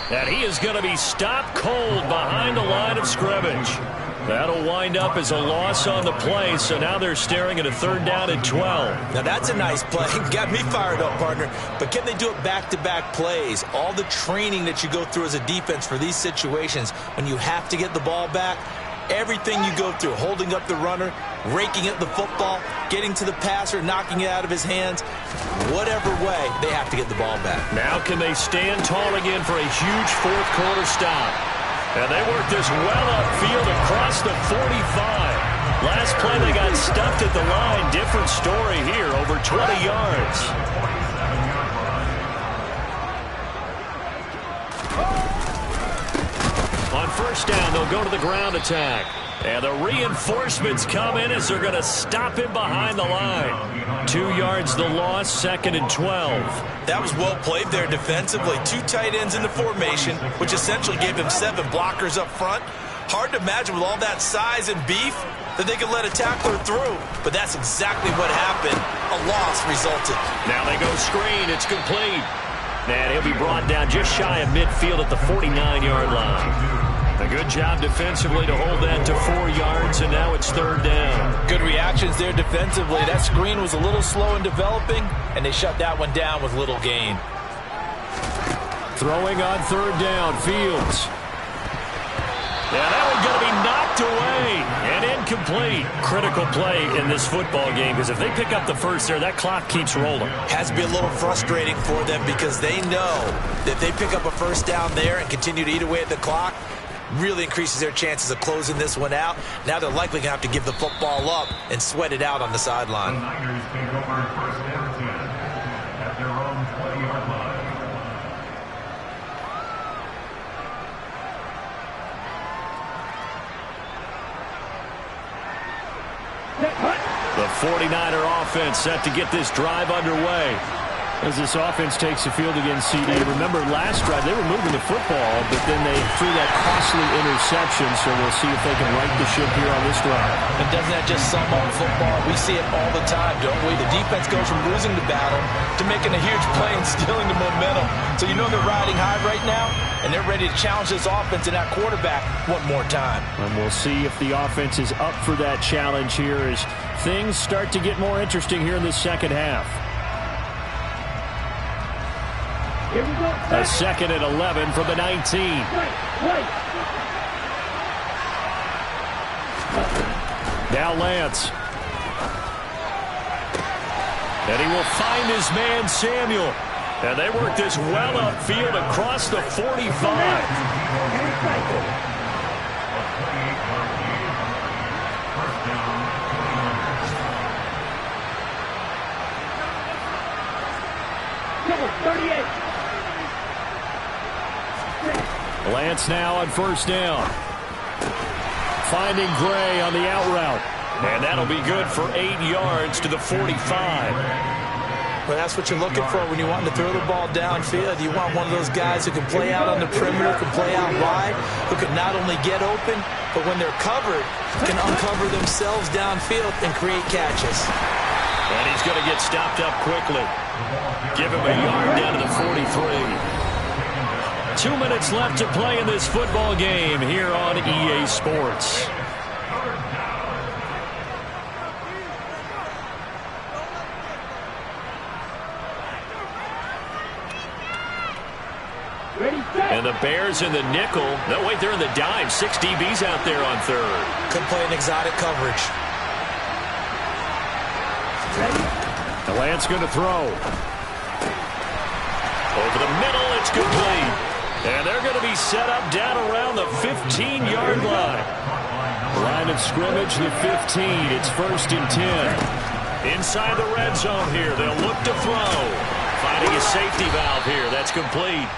And he is going to be stopped cold behind the line of scrimmage. That'll wind up as a loss on the play, so now they're staring at a 3rd down and 12. Now that's a nice play. Got me fired up, partner. But can they do it back-to-back plays? All the training that you go through as a defense for these situations, when you have to get the ball back, everything you go through, holding up the runner, raking at the football, getting to the passer, knocking it out of his hands, whatever way, they have to get the ball back. Now can they stand tall again for a huge 4th quarter stop? And they work this well upfield across the 45. Last play they got stuffed at the line. Different story here, over 20 yards. On 1st down, they'll go to the ground attack. And the reinforcements come in as they're going to stop him behind the line. 2 yards the loss, 2nd and 12. That was well played there defensively. 2 tight ends in the formation, which essentially gave him 7 blockers up front. Hard to imagine with all that size and beef that they could let a tackler through. But that's exactly what happened. A loss resulted. Now they go screen. It's complete. And he'll be brought down just shy of midfield at the 49-yard line. A good job defensively to hold that to 4 yards, and now it's 3rd down. Good reactions there defensively. That screen was a little slow in developing, and they shut that one down with little gain. Throwing on 3rd down, Fields. Yeah, that one's going to be knocked away and incomplete. Critical play in this football game, because if they pick up the first there, that clock keeps rolling. Has to be a little frustrating for them because they know that if they pick up a 1st down there and continue to eat away at the clock, really increases their chances of closing this one out. Now they're likely going to have to give the football up and sweat it out on the sideline. The Niners take over 1st and 10 at their own 20-yard line. The 49er offense set to get this drive underway. As this offense takes the field against CD. Remember, last drive, they were moving the football, but then they threw that costly interception, so we'll see if they can right the ship here on this drive. And doesn't that just sum up football? We see it all the time, don't we? The defense goes from losing the battle to making a huge play and stealing the momentum. So you know they're riding high right now, and they're ready to challenge this offense and that quarterback one more time. And we'll see if the offense is up for that challenge here as things start to get more interesting here in the second half. Here we go. A 2nd and 11 from the 19. Now Lance. And he will find his man, Samuel. And they work this well upfield across the 45. Lance now on first down. Finding Gray on the out route. And that'll be good for 8 yards to the 45. Well, that's what you're looking for when you want to throw the ball downfield. You want one of those guys who can play out on the perimeter, can play out wide, who can not only get open, but when they're covered, can uncover themselves downfield and create catches. And he's going to get stopped up quickly. Give him a yard down to the 43. 2 minutes left to play in this football game here on EA Sports. And the Bears in the nickel. No, wait, they're in the dime. 6 DBs out there on third. Could play an exotic coverage. The Lance going to throw. Over the middle, it's complete. And they're going to be set up down around the 15-yard line. Line of scrimmage, the 15. It's 1st and 10. Inside the red zone here. They'll look to throw. Finding a safety valve here. That's complete.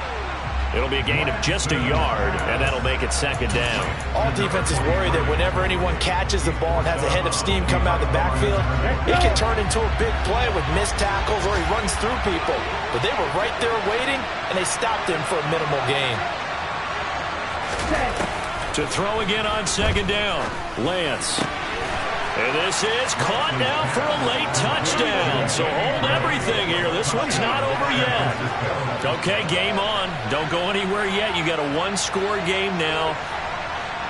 It'll be a gain of just a yard, and that'll make it 2nd down. All defenses worry that whenever anyone catches the ball and has a head of steam come out of the backfield, it can turn into a big play with missed tackles or he runs through people. But they were right there waiting, and they stopped him for a minimal gain. To throw again on 2nd down, Lance. And this is caught now for a late touchdown. So hold everything here. This one's not over yet. Okay, game on. Don't go anywhere yet. You got a 1-score game now.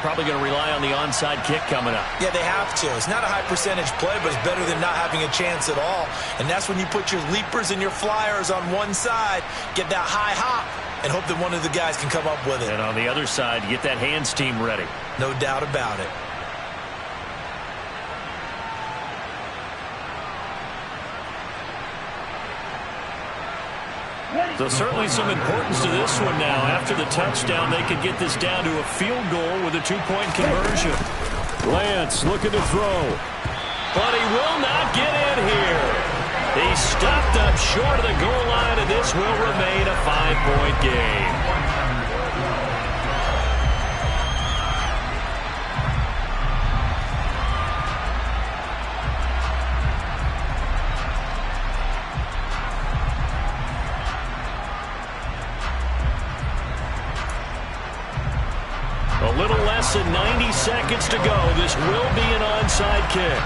Probably going to rely on the onside kick coming up. Yeah, they have to. It's not a high percentage play, but it's better than not having a chance at all. And that's when you put your leapers and your flyers on one side, get that high hop, and hope that one of the guys can come up with it. And on the other side, get that hands team ready. No doubt about it. So certainly some importance to this one now. After the touchdown, they could get this down to a field goal with a 2-point conversion. Lance looking to throw. But he will not get in here. He's stopped up short of the goal line, and this will remain a 5-point game. A little less than 90 seconds to go. This will be an onside kick.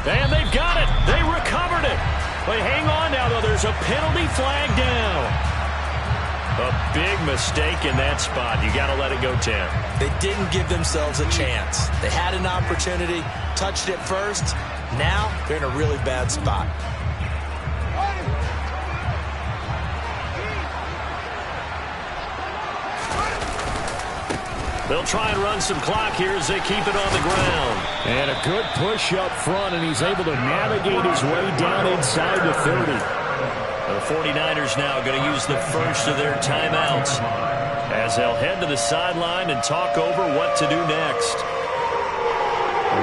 And they've got it. They recovered it. But hang on now, though. There's a penalty flag down. A big mistake in that spot. You got to let it go 10. They didn't give themselves a chance. They had an opportunity, touched it first. Now they're in a really bad spot. They'll try and run some clock here as they keep it on the ground. And a good push up front, and he's able to navigate his way down inside the 30. The 49ers now going to use the first of their timeouts as they'll head to the sideline and talk over what to do next.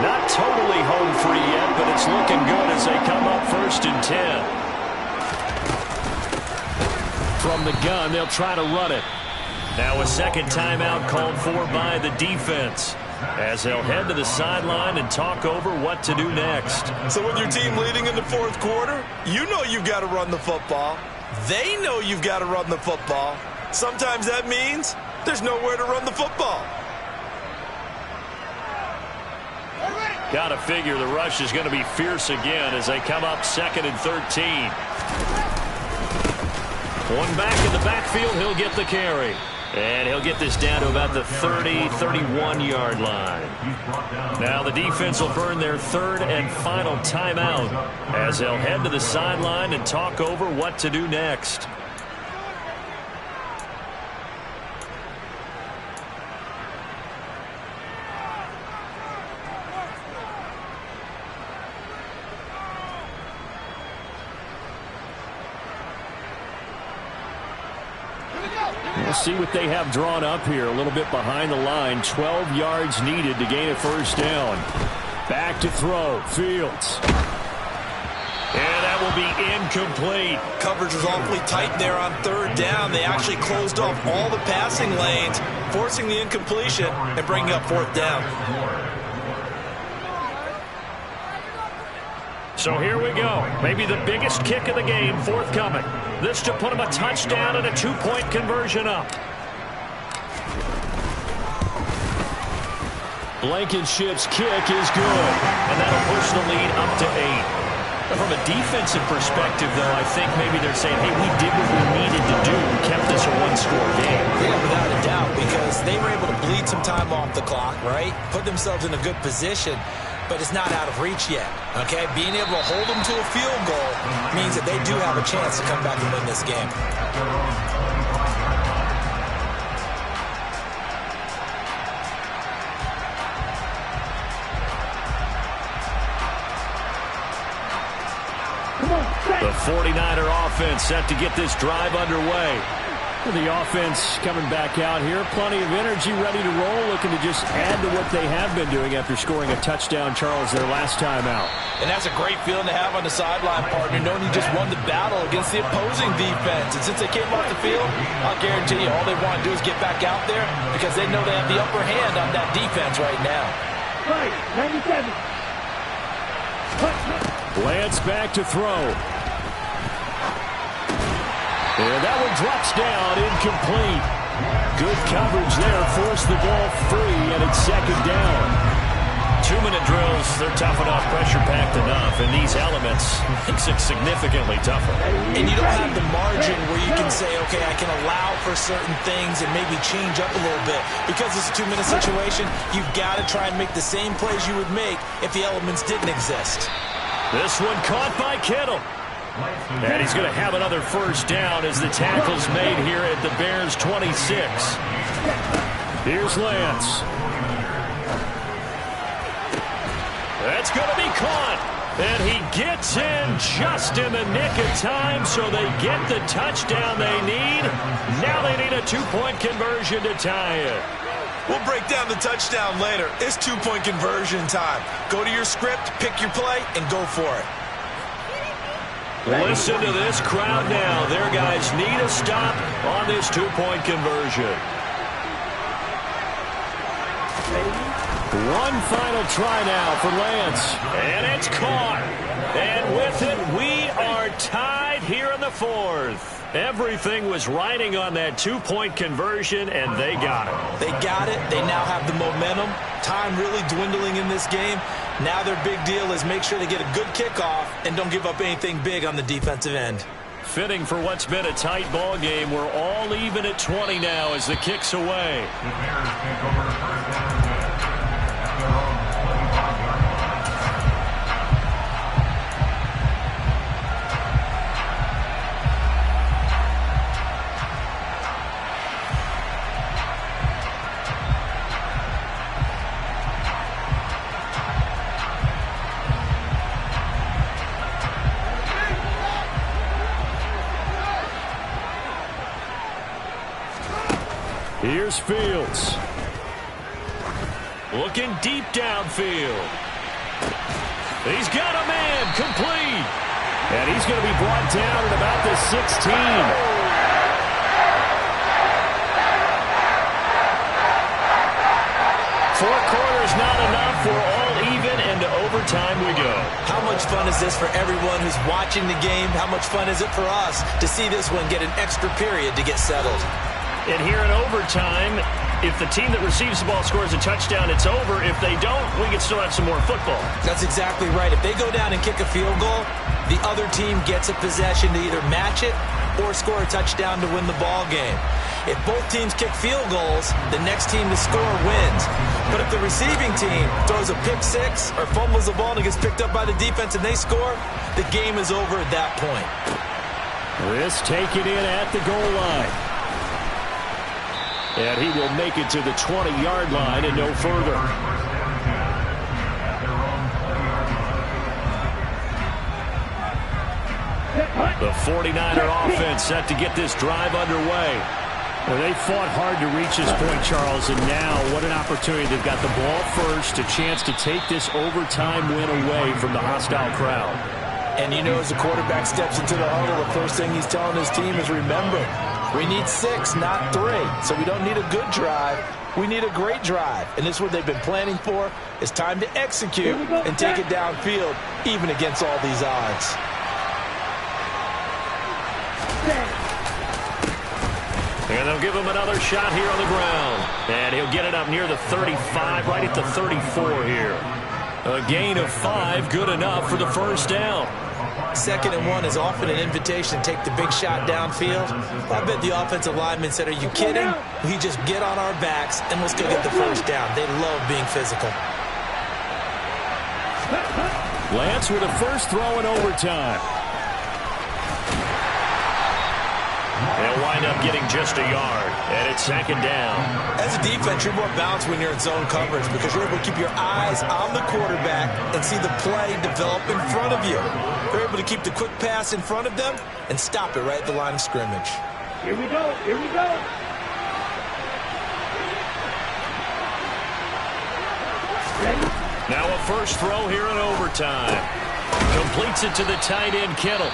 Not totally home free yet, but it's looking good as they come up 1st and 10. From the gun, they'll try to run it. Now a second timeout called for by the defense as they'll head to the sideline and talk over what to do next. So with your team leading in the 4th quarter, you know you've got to run the football. They know you've got to run the football. Sometimes that means there's nowhere to run the football. Got to figure the rush is going to be fierce again as they come up 2nd and 13. One back in the backfield, he'll get the carry. And he'll get this down to about the 30, 31-yard line. Now the defense will burn their third and final timeout as they'll head to the sideline and talk over what to do next. We'll see what they have drawn up here. A little bit behind the line. 12 yards needed to gain a first down. Back to throw. Fields. And that will be incomplete. Coverage was awfully tight there on third down. They actually closed off all the passing lanes, forcing the incompletion and bringing up fourth down. So here we go. Maybe the biggest kick of the game forthcoming. This to put him a touchdown and a two-point conversion up. Blankenship's kick is good. And that'll push the lead up to 8. From a defensive perspective, though, I think maybe they're saying, hey, we did what we needed to do and kept this a one-score game. Yeah, without a doubt, because they were able to bleed some time off the clock, right? Put themselves in a good position. But it's not out of reach yet, okay? Being able to hold them to a field goal means that they do have a chance to come back and win this game. The 49er offense set to get this drive underway. The offense coming back out here. Plenty of energy, ready to roll, looking to just add to what they have been doing after scoring a touchdown, Charles, their last time out. And that's a great feeling to have on the sideline, partner, knowing you just won the battle against the opposing defense. And since they came off the field, I'll guarantee you all they want to do is get back out there because they know they have the upper hand on that defense right now. Right, 97. Lance back to throw. And that one drops down, incomplete. Good coverage there, forced the ball free, and it's second down. 2-minute drills, they're tough enough, pressure-packed enough, and these elements makes it significantly tougher. And you don't have the margin where you can say, okay, I can allow for certain things and maybe change up a little bit. Because it's a 2-minute situation, you've got to try and make the same plays you would make if the elements didn't exist. This one caught by Kittle. And he's going to have another first down as the tackle's made here at the Bears' 26. Here's Lance. That's going to be caught. And he gets in just in the nick of time, so they get the touchdown they need. Now they need a two-point conversion to tie it. We'll break down the touchdown later. It's two-point conversion time. Go to your script, pick your play, and go for it. Listen to this crowd now. Their guys need a stop on this two-point conversion. One final try now for Lance. And it's caught. And with it, we are tied here in the fourth. Everything was riding on that two-point conversion, and they got it. They got it. They now have the momentum. Time really dwindling in this game. Now their big deal is make sure they get a good kickoff and don't give up anything big on the defensive end. Fitting for what's been a tight ball game. We're all even at 20 now as the kick's away. The Bears take over the first down at their own 25-yard line. Here's Fields. Looking deep downfield. He's got a man, complete. And he's going to be brought down at about the 16. 4 quarters not enough. We're all even, and to overtime we go. How much fun is this for everyone who's watching the game? How much fun is it for us to see this one get an extra period to get settled? And here in overtime, if the team that receives the ball scores a touchdown, it's over. If they don't, we can still have some more football. That's exactly right. If they go down and kick a field goal, the other team gets a possession to either match it or score a touchdown to win the ball game. If both teams kick field goals, the next team to score wins. But if the receiving team throws a pick six or fumbles the ball and it gets picked up by the defense and they score, the game is over at that point. This taken in at the goal line. And he will make it to the 20-yard line and no further. The 49er offense set to get this drive underway. Well, they fought hard to reach this point, Charles, and now what an opportunity. They've got the ball first, a chance to take this overtime win away from the hostile crowd. And you know, as the quarterback steps into the huddle, the first thing he's telling his team is, remember, we need 6, not 3. So we don't need a good drive. We need a great drive. And this is what they've been planning for. It's time to execute and take it downfield, even against all these odds. And they'll give him another shot here on the ground. And he'll get it up near the 35, right at the 34 here. A gain of 5, good enough for the first down. 2nd and 1 is often an invitation to take the big shot downfield. I bet the offensive lineman said, are you kidding? We just get on our backs and let's go get the first down. They love being physical. Lance with a first throw in overtime. They'll wind up getting just a yard, and it's 2nd down. As a defense, you're more balanced when you're in zone coverage because you're able to keep your eyes on the quarterback and see the play develop in front of you. You're able to keep the quick pass in front of them and stop it right at the line of scrimmage. Here we go. Here we go. Now a first throw here in overtime. Completes it to the tight end, Kittle.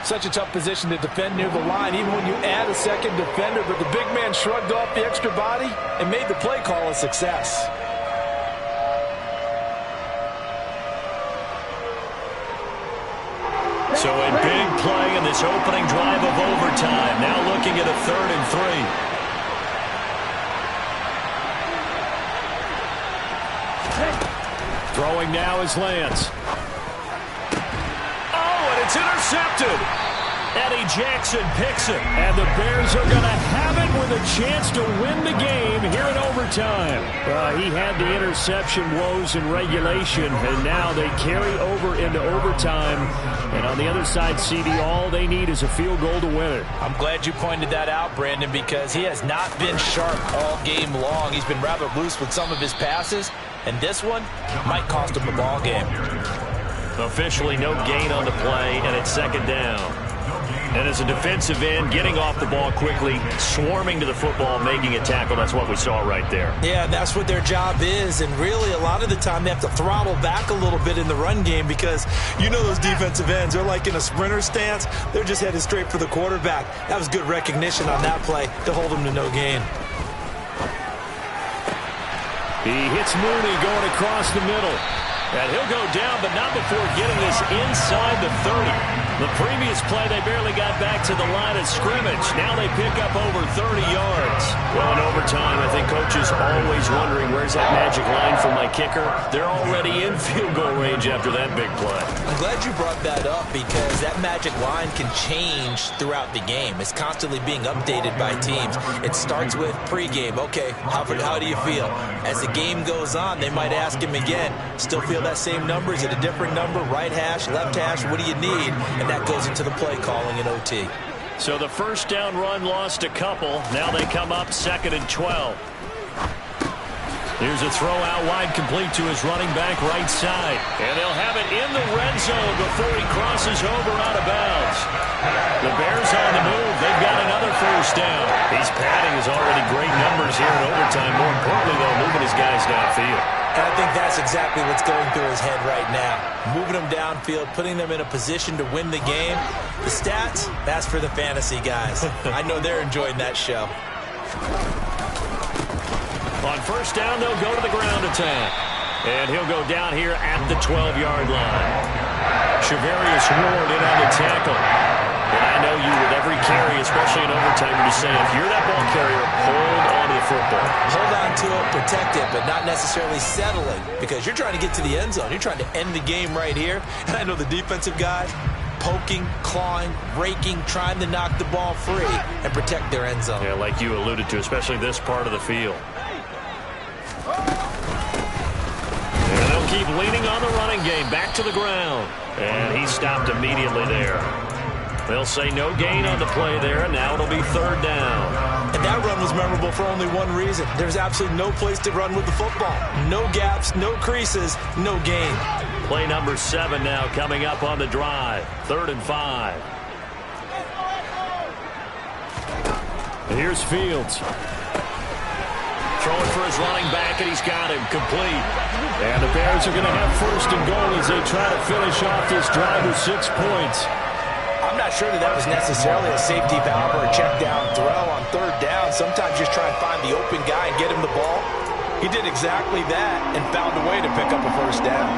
Such a tough position to defend near the line, even when you add a second defender, but the big man shrugged off the extra body and made the play call a success. So a big play in this opening drive of overtime. Now looking at a 3rd and 3. Throwing now is Lance. It's intercepted. Eddie Jackson picks it. And the Bears are going to have it with a chance to win the game here in overtime. He had the interception woes in regulation, and now they carry over into overtime. And on the other side, CD, all they need is a field goal to win it. I'm glad you pointed that out, Brandon, because he has not been sharp all game long. He's been rather loose with some of his passes, and this one might cost him the ball game. Officially no gain on the play, and it's 2nd down. And as a defensive end, getting off the ball quickly, swarming to the football, making a tackle, that's what we saw right there. Yeah, that's what their job is, and really a lot of the time they have to throttle back a little bit in the run game because you know those defensive ends, they're like in a sprinter stance. They're just headed straight for the quarterback. That was good recognition on that play to hold him to no gain. He hits Mooney going across the middle. And he'll go down, but not before getting this inside the 30. The previous play, they barely got back to the line of scrimmage. Now they pick up over 30 yards. Well, in overtime, I think coaches always wondering, where's that magic line for my kicker? They're already in field goal range after that big play. I'm glad you brought that up because that magic line can change throughout the game. It's constantly being updated by teams. It starts with pregame. Okay, how do you feel? As the game goes on, they might ask him again, still feel that same number? Is it a different number? Right hash, left hash? What do you need? And that goes into the play calling in OT. So the first down run lost a couple. Now they come up 2nd and 12. Here's a throw out wide, complete to his running back right side. And they'll have it in the red zone before he crosses over out of bounds. The Bears on the move. They've got another first down. He's padding his already great numbers here in overtime. More importantly, though, moving his guys downfield. And I think that's exactly what's going through his head right now. Moving them downfield, putting them in a position to win the game. The stats, that's for the fantasy guys. I know they're enjoying that show. On first down, they'll go to the ground attack. And he'll go down here at the 12-yard line. Shavarius Ward in on the tackle. And I know you with every carry, especially in overtime, you're just saying, if you're that ball carrier, hold on to the football. Hold on to it, protect it, but not necessarily settling, because you're trying to get to the end zone. You're trying to end the game right here. And I know the defensive guys poking, clawing, raking, trying to knock the ball free and protect their end zone. Yeah, like you alluded to, especially this part of the field. And they'll keep leaning on the running game. Back to the ground. And he stopped immediately there. They'll say no gain on the play there, and now it'll be third down. And that run was memorable for only one reason. There's absolutely no place to run with the football. No gaps, no creases, no gain. Play number 7 now coming up on the drive. 3rd and 5. And here's Fields. Throwing for his running back, and he's got him complete. And the Bears are going to have 1st and goal as they try to finish off this drive with 6 points. I'm not sure that was necessarily a safety valve or a check down throw on 3rd down. Sometimes just try and find the open guy and get him the ball. He did exactly that and found a way to pick up a 1st down.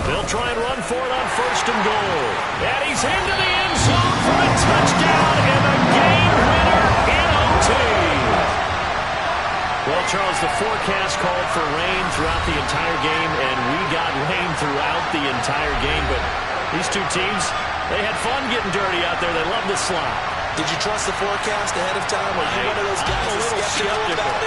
They'll try and run for it on 1st and goal. And he's into the end zone for a touchdown and a game winner in OT. Well, Charles, the forecast called for rain throughout the entire game, and we got rain throughout the entire game. But these two teams, they had fun getting dirty out there. They love the slide. Did you trust the forecast ahead of time? Or are you one of those guys I'm a little skeptical about it?